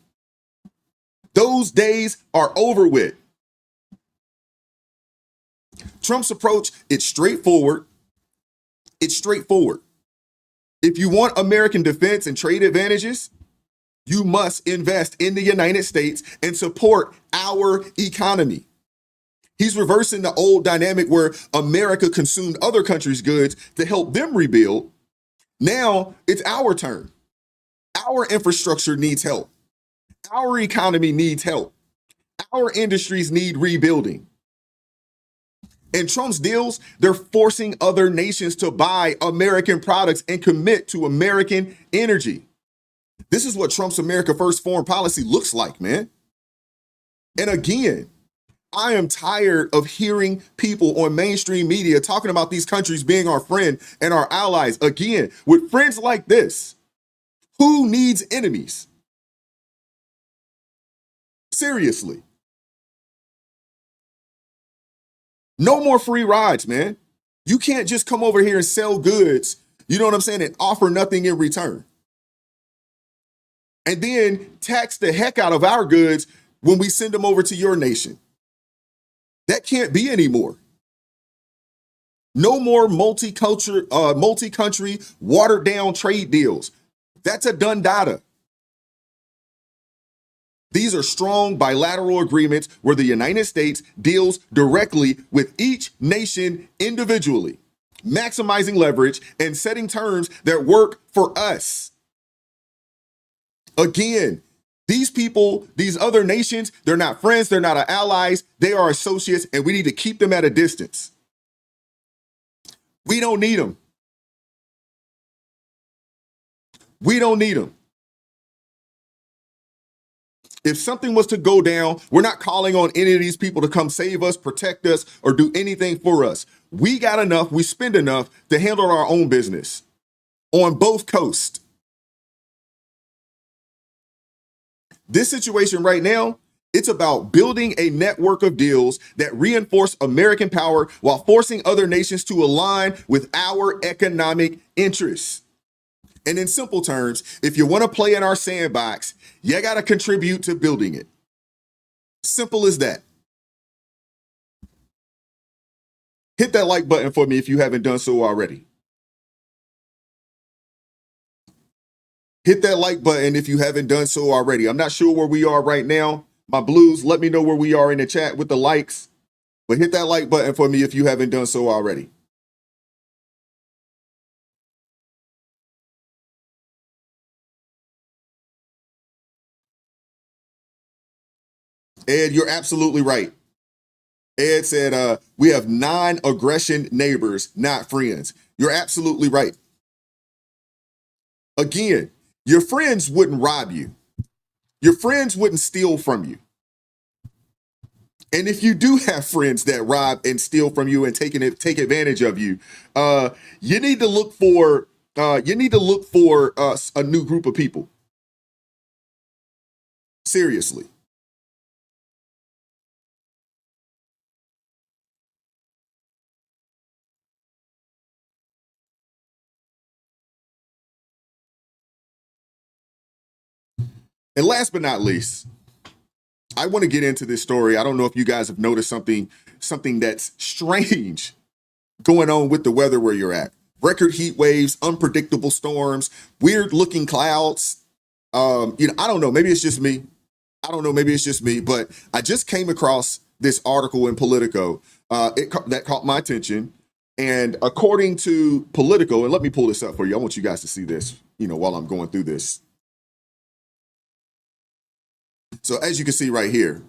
Those days are over with. Trump's approach, it's straightforward. It's straightforward. If you want American defense and trade advantages, you must invest in the United States and support our economy. He's reversing the old dynamic where America consumed other countries' goods to help them rebuild. Now it's our turn. Our infrastructure needs help. Our economy needs help. Our industries need rebuilding. And Trump's deals, they're forcing other nations to buy American products and commit to American energy. This is what Trump's America First foreign policy looks like, man. And again, I am tired of hearing people on mainstream media talking about these countries being our friend and our allies. Again, with friends like this, who needs enemies? Seriously. No more free rides, man. You can't just come over here and sell goods, you know what I'm saying, and offer nothing in return. And then tax the heck out of our goods when we send them over to your nation. That can't be anymore. No more multi-country, watered down trade deals. That's a done data. These are strong bilateral agreements where the United States deals directly with each nation individually, maximizing leverage and setting terms that work for us. Again, these people, these other nations, they're not friends, they're not our allies, they are associates, and we need to keep them at a distance. We don't need them. We don't need them. If something was to go down, we're not calling on any of these people to come save us, protect us, or do anything for us. We got enough, we spend enough to handle our own business on both coasts. This situation right now, it's about building a network of deals that reinforce American power while forcing other nations to align with our economic interests. And in simple terms, if you want to play in our sandbox, you got to contribute to building it. Simple as that. Hit that like button for me if you haven't done so already. Hit that like button if you haven't done so already. I'm not sure where we are right now. My blues, let me know where we are in the chat with the likes. But hit that like button for me if you haven't done so already. Ed, you're absolutely right. Ed said, we have non-aggression neighbors, not friends. You're absolutely right. Again, your friends wouldn't rob you. Your friends wouldn't steal from you. And if you do have friends that rob and steal from you and take advantage of you, you need to look for a new group of people. Seriously. And last but not least, I want to get into this story. I don't know if you guys have noticed something that's strange going on with the weather where you're at. Record heat waves, unpredictable storms, weird looking clouds. I don't know. Maybe it's just me. But I just came across this article in Politico that caught my attention. And according to Politico, and let me pull this up for you. I want you guys to see this, while I'm going through this. So as you can see right here,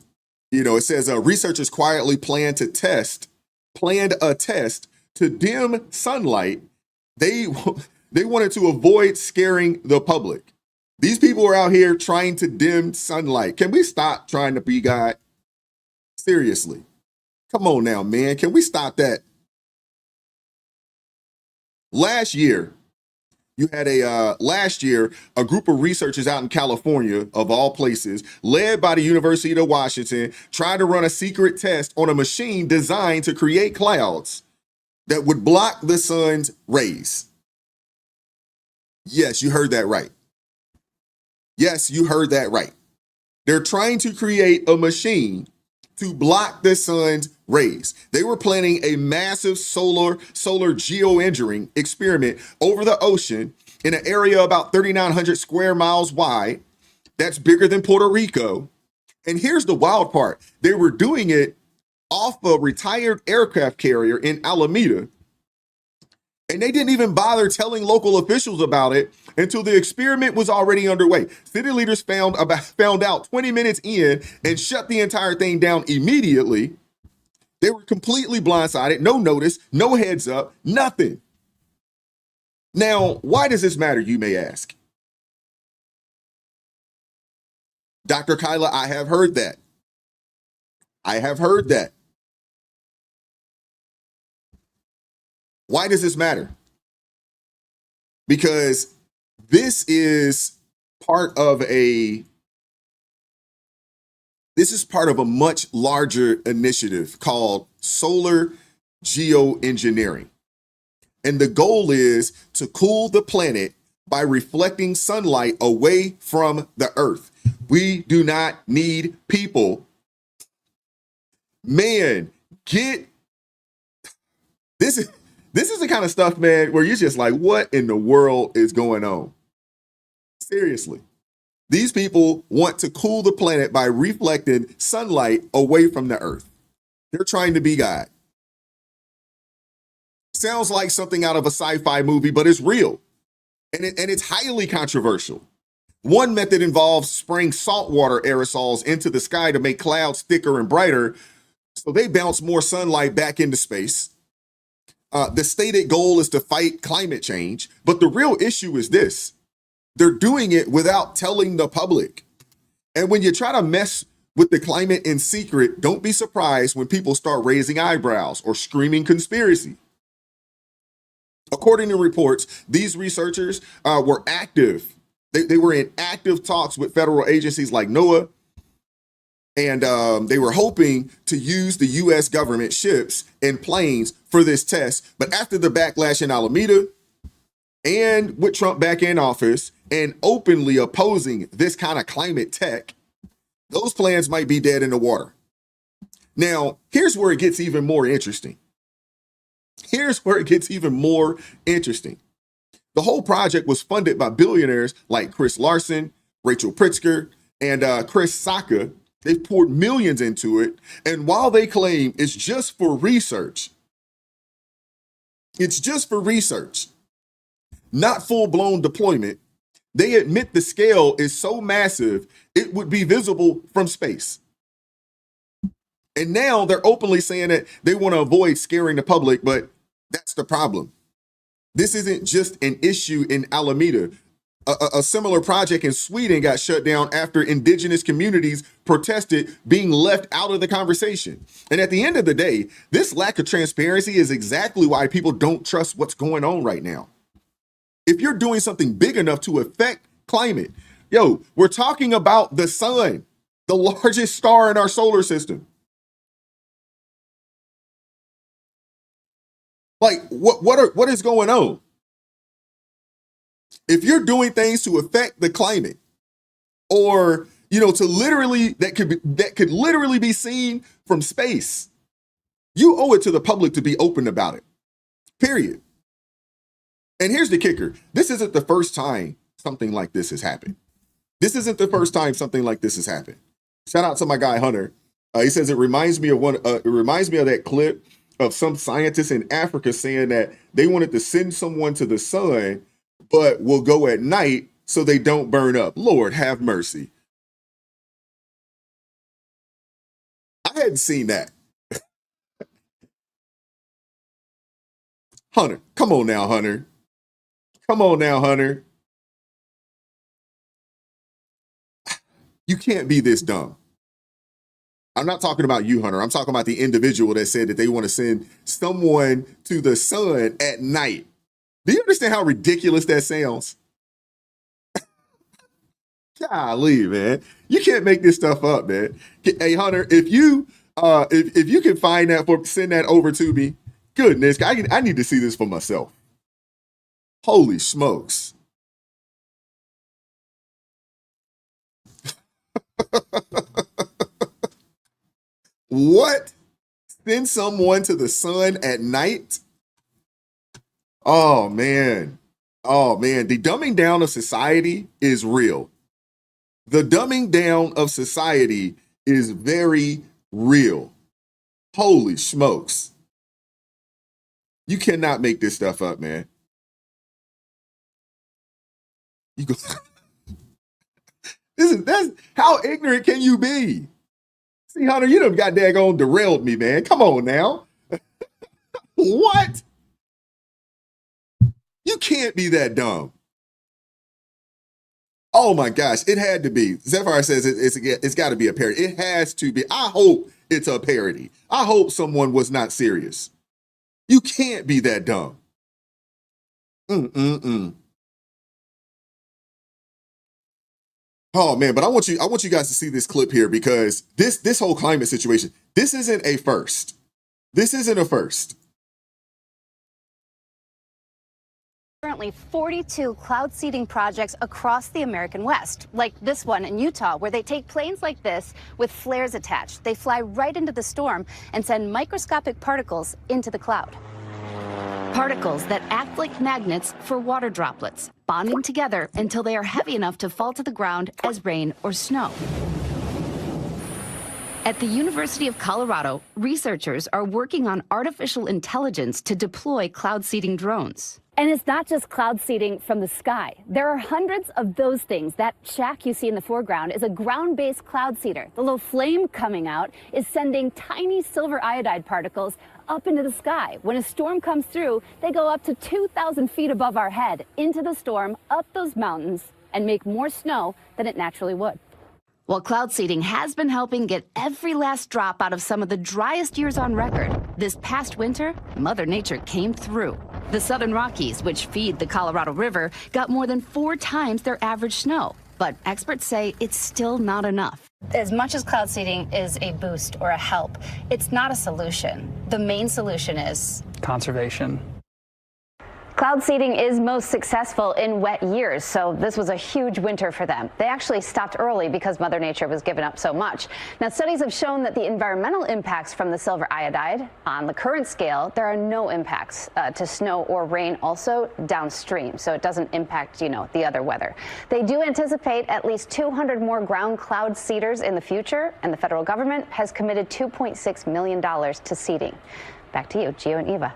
it says researchers quietly planned a test to dim sunlight. They wanted to avoid scaring the public. These people are out here trying to dim sunlight. Can we stop trying to be God? Seriously. Come on now, man. Can we stop that? Last year, a group of researchers out in California, of all places, led by the University of Washington, tried to run a secret test on a machine designed to create clouds that would block the sun's rays. Yes, you heard that right. They're trying to create a machine to block the sun's rays. They were planning a massive solar geoengineering experiment over the ocean in an area about 3,900 square miles wide. That's bigger than Puerto Rico. And here's the wild part. They were doing it off a retired aircraft carrier in Alameda. And they didn't even bother telling local officials about it until the experiment was already underway. City leaders found out 20 minutes in and shut the entire thing down immediately. They were completely blindsided, no notice, no heads up, nothing. Now, why does this matter, you may ask? Dr. Kyla, I have heard that. I have heard that. Why does this matter? Because this is part of a much larger initiative called solar geoengineering. And the goal is to cool the planet by reflecting sunlight away from the earth. We do not need people. Man, this is the kind of stuff, man, where you're just like, what in the world is going on? Seriously. These people want to cool the planet by reflecting sunlight away from the earth. They're trying to be God. Sounds like something out of a sci-fi movie, but it's real. And it's highly controversial. One method involves spraying saltwater aerosols into the sky to make clouds thicker and brighter, so they bounce more sunlight back into space. The stated goal is to fight climate change, but the real issue is this. They're doing it without telling the public. And when you try to mess with the climate in secret, don't be surprised when people start raising eyebrows or screaming conspiracy. According to reports, these researchers were active. They were in active talks with federal agencies like NOAA, and they were hoping to use the U.S. government ships and planes for this test. But after the backlash in Alameda, and with Trump back in office and openly opposing this kind of climate tech, those plans might be dead in the water. Now, here's where it gets even more interesting. The whole project was funded by billionaires like Chris Larson, Rachel Pritzker, and Chris Sacca. They've poured millions into it. And while they claim it's just for research, not full-blown deployment, they admit the scale is so massive, it would be visible from space. And now they're openly saying that they want to avoid scaring the public, but that's the problem. This isn't just an issue in Alameda. A similar project in Sweden got shut down after indigenous communities protested being left out of the conversation. And at the end of the day, this lack of transparency is exactly why people don't trust what's going on right now. If you're doing something big enough to affect climate, we're talking about the sun, the largest star in our solar system. Like, what is going on? If you're doing things to affect the climate, or that could literally be seen from space, you owe it to the public to be open about it. Period. And here's the kicker. This isn't the first time something like this has happened. Shout out to my guy Hunter. He says it reminds me of that clip of some scientists in Africa saying that they wanted to send someone to the sun, but will go at night so they don't burn up. Lord have mercy. I hadn't seen that. Hunter, come on now, Hunter. You can't be this dumb. I'm not talking about you, Hunter. I'm talking about the individual that said that they want to send someone to the sun at night. Do you understand how ridiculous that sounds? Golly, man. You can't make this stuff up, man. Hey, Hunter, if you can find that, send that over to me. Goodness, I need to see this for myself. Holy smokes. What? Send someone to the sun at night? Oh, man. The dumbing down of society is real. The dumbing down of society is very real. Holy smokes. You cannot make this stuff up, man. You go. That's how ignorant can you be? See, Hunter, you done got daggone derailed me, man. Come on now. What? You can't be that dumb. Oh my gosh, it had to be. Zephyr says it's got to be a parody. It has to be. I hope it's a parody. I hope someone was not serious. You can't be that dumb. Oh man, but I want you guys to see this clip here, because this whole climate situation, this isn't a first. This isn't a first. Currently 42 cloud seeding projects across the American West, like this one in Utah, where they take planes like this with flares attached. They fly right into the storm and send microscopic particles into the cloud. Particles that act like magnets for water droplets, bonding together until they are heavy enough to fall to the ground as rain or snow. At the University of Colorado, researchers are working on artificial intelligence to deploy cloud seeding drones. And it's not just cloud seeding from the sky. There are hundreds of those things. That shack you see in the foreground is a ground-based cloud seeder. The little flame coming out is sending tiny silver iodide particles up into the sky. When a storm comes through, they go up to 2,000 feet above our head, into the storm, up those mountains, and make more snow than it naturally would. While cloud seeding has been helping get every last drop out of some of the driest years on record, this past winter, Mother Nature came through. The Southern Rockies, which feed the Colorado River, got more than 4 times their average snow. But experts say it's still not enough. As much as cloud seeding is a boost or a help, it's not a solution. The main solution is conservation. cloud seeding is most successful in wet years, so this was a huge winter for them. They actually stopped early because Mother Nature was giving up so much. Now, studies have shown that the environmental impacts from the silver iodide, on the current scale, there are no impacts to snow or rain, also downstream, so it doesn't impact, the other weather. They do anticipate at least 200 more ground cloud seeders in the future, and the federal government has committed $2.6 million to seeding. Back to you, Gio and Eva.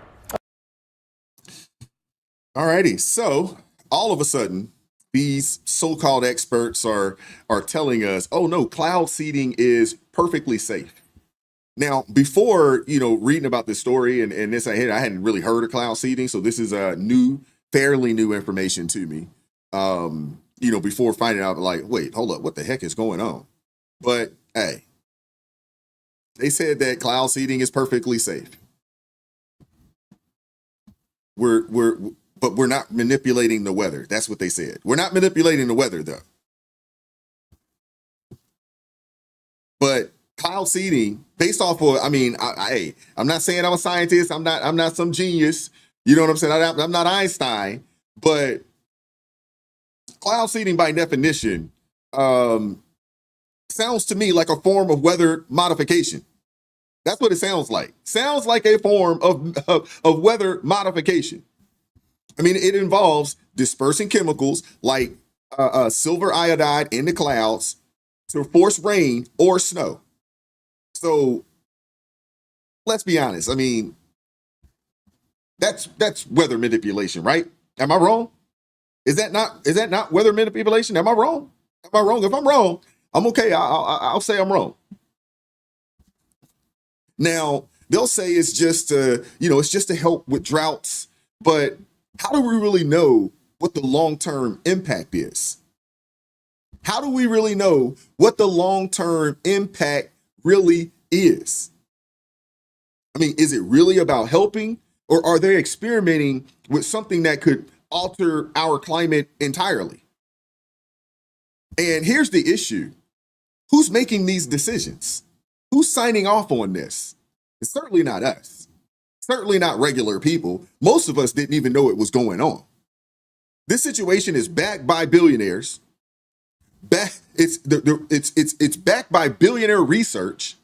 Alrighty, so all of a sudden, these so-called experts are telling us, oh no, cloud seeding is perfectly safe. Now, before, reading about this story and this, I hadn't really heard of cloud seeding, so this is fairly new information to me. Before finding out, like, wait, hold up, what the heck is going on? But hey, they said that cloud seeding is perfectly safe. But we're not manipulating the weather. That's what they said. We're not manipulating the weather, though. But cloud seeding, based off of, I'm not saying I'm a scientist. I'm not some genius. You know what I'm saying? I'm not Einstein. But cloud seeding, by definition, sounds to me like a form of weather modification. That's what it sounds like. Sounds like a form of weather modification. It involves dispersing chemicals like silver iodide in the clouds to force rain or snow. So let's be honest. That's weather manipulation, right? Am I wrong? Is that not weather manipulation? Am I wrong? Am I wrong? If I'm wrong, I'm okay. I'll say I'm wrong. Now they'll say it's just to help with droughts, but how do we really know what the long-term impact is? How do we really know what the long-term impact really is? Is it really about helping, or are they experimenting with something that could alter our climate entirely? And here's the issue. Who's making these decisions? Who's signing off on this? It's certainly not us. Certainly not regular people. Most of us didn't even know it was going on. This situation is backed by billionaires. It's backed by billionaire research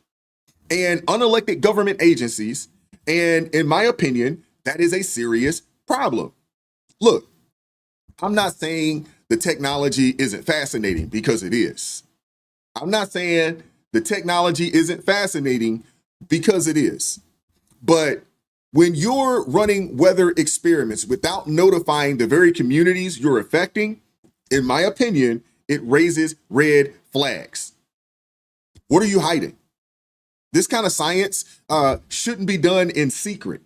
and unelected government agencies. And in my opinion, that is a serious problem. Look, I'm not saying the technology isn't fascinating, because it is. I'm not saying the technology isn't fascinating, because it is. But when you're running weather experiments without notifying the very communities you're affecting, in my opinion, it raises red flags. What are you hiding? This kind of science shouldn't be done in secret.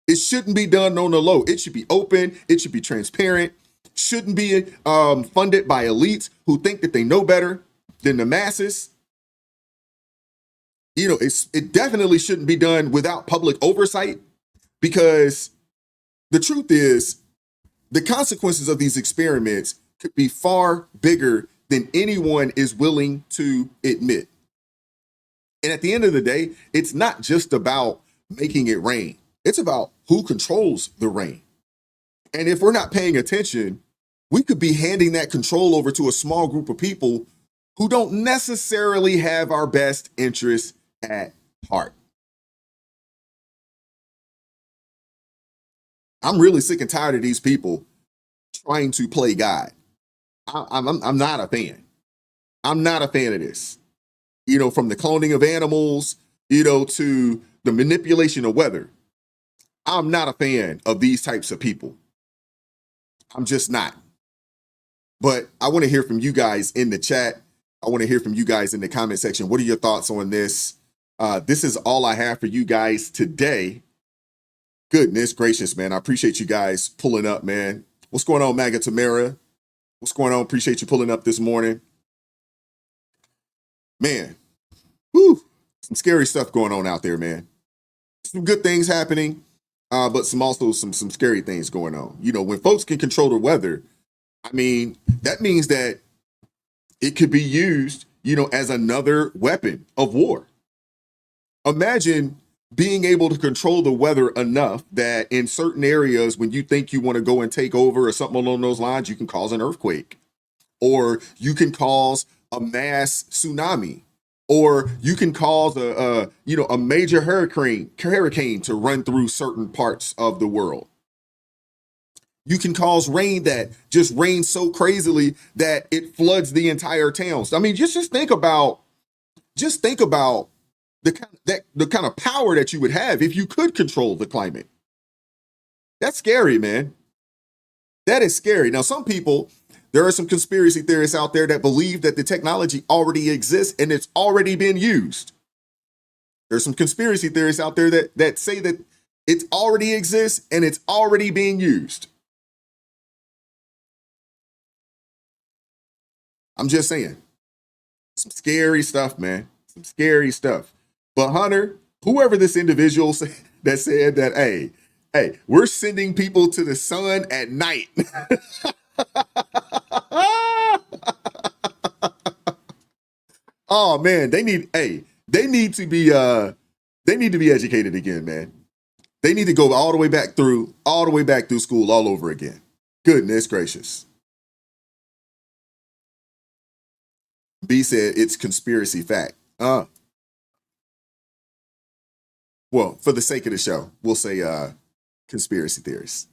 It shouldn't be done on the low. It should be open. It should be transparent. shouldn't be funded by elites who think that they know better than the masses. You know, it definitely shouldn't be done without public oversight, because the truth is the consequences of these experiments could be far bigger than anyone is willing to admit. And at the end of the day, it's not just about making it rain. It's about who controls the rain. And if we're not paying attention, we could be handing that control over to a small group of people who don't necessarily have our best interests at heart. I'm really sick and tired of these people trying to play God. I'm not a fan. I'm not a fan of this. You know, from the cloning of animals, you know, to the manipulation of weather. I'm not a fan of these types of people. I'm just not. But I want to hear from you guys in the chat. I want to hear from you guys in the comment section. What are your thoughts on this? This is all I have for you guys today. Goodness gracious, man. I appreciate you guys pulling up, man. What's going on, Maga Tamara? What's going on? Appreciate you pulling up this morning. Man, whew, some scary stuff going on out there, man. Some good things happening, but some scary things going on. You know, when folks can control the weather, I mean, that means that it could be used, you know, as another weapon of war. Imagine being able to control the weather enough that in certain areas, when you think you want to go and take over or something along those lines, you can cause an earthquake, or you can cause a mass tsunami, or you can cause a major hurricane to run through certain parts of the world. You can cause rain that just rains so crazily that it floods the entire town. I mean, just think about the kind of power that you would have if you could control the climate. That's scary, man. That is scary. Now, some people, there are some conspiracy theorists out there that believe that the technology already exists and it's already been used. There's some conspiracy theorists out there that say that it already exists and it's already being used. I'm just saying, some scary stuff, man. Some scary stuff. But Hunter, whoever this individual that said that, hey, we're sending people to the sun at night. Oh man, they need to be educated again, man. They need to go all the way back through school all over again. Goodness gracious. B said it's conspiracy fact. Well, for the sake of the show, we'll say conspiracy theories.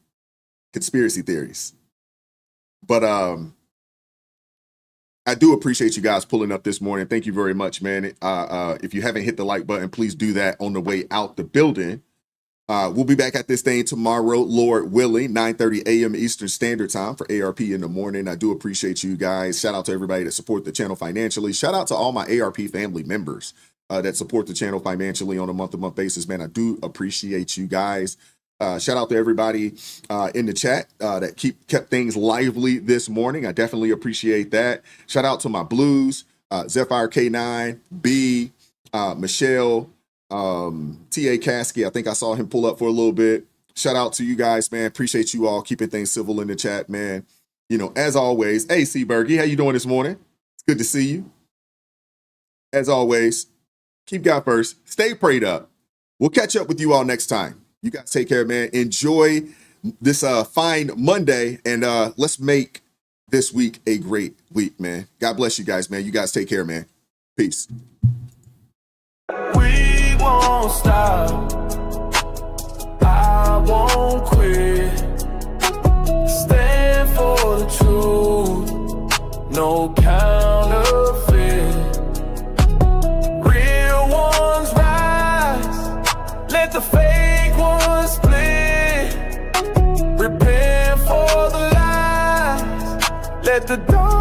Conspiracy theories. But I do appreciate you guys pulling up this morning. Thank you very much, man. If you haven't hit the like button, please do that on the way out the building. We'll be back at this thing tomorrow, Lord willing, 9:30 a.m. Eastern Standard Time for ARP in the morning. I do appreciate you guys. Shout out to everybody that support the channel financially. Shout out to all my ARP family members that support the channel financially on a month-to-month basis, man. I do appreciate you guys. Shout out to everybody in the chat that kept things lively this morning. I definitely appreciate that. Shout out to my blues, Zephyr K9, B, Michelle, T.A. Caskey. I think I saw him pull up for a little bit. Shout out to you guys, man. Appreciate you all keeping things civil in the chat, man. You know, as always, hey, C. Bergie, how you doing this morning? It's good to see you. As always, keep God first. Stay prayed up. We'll catch up with you all next time. You guys take care, man. Enjoy this fine Monday, and let's make this week a great week, man. God bless you guys, man. You guys take care, man. Peace. We won't stop. I won't quit. Stand for the truth. No counterfeit. Real ones rise. Let the fake ones split. Repent for the lies. Let the dark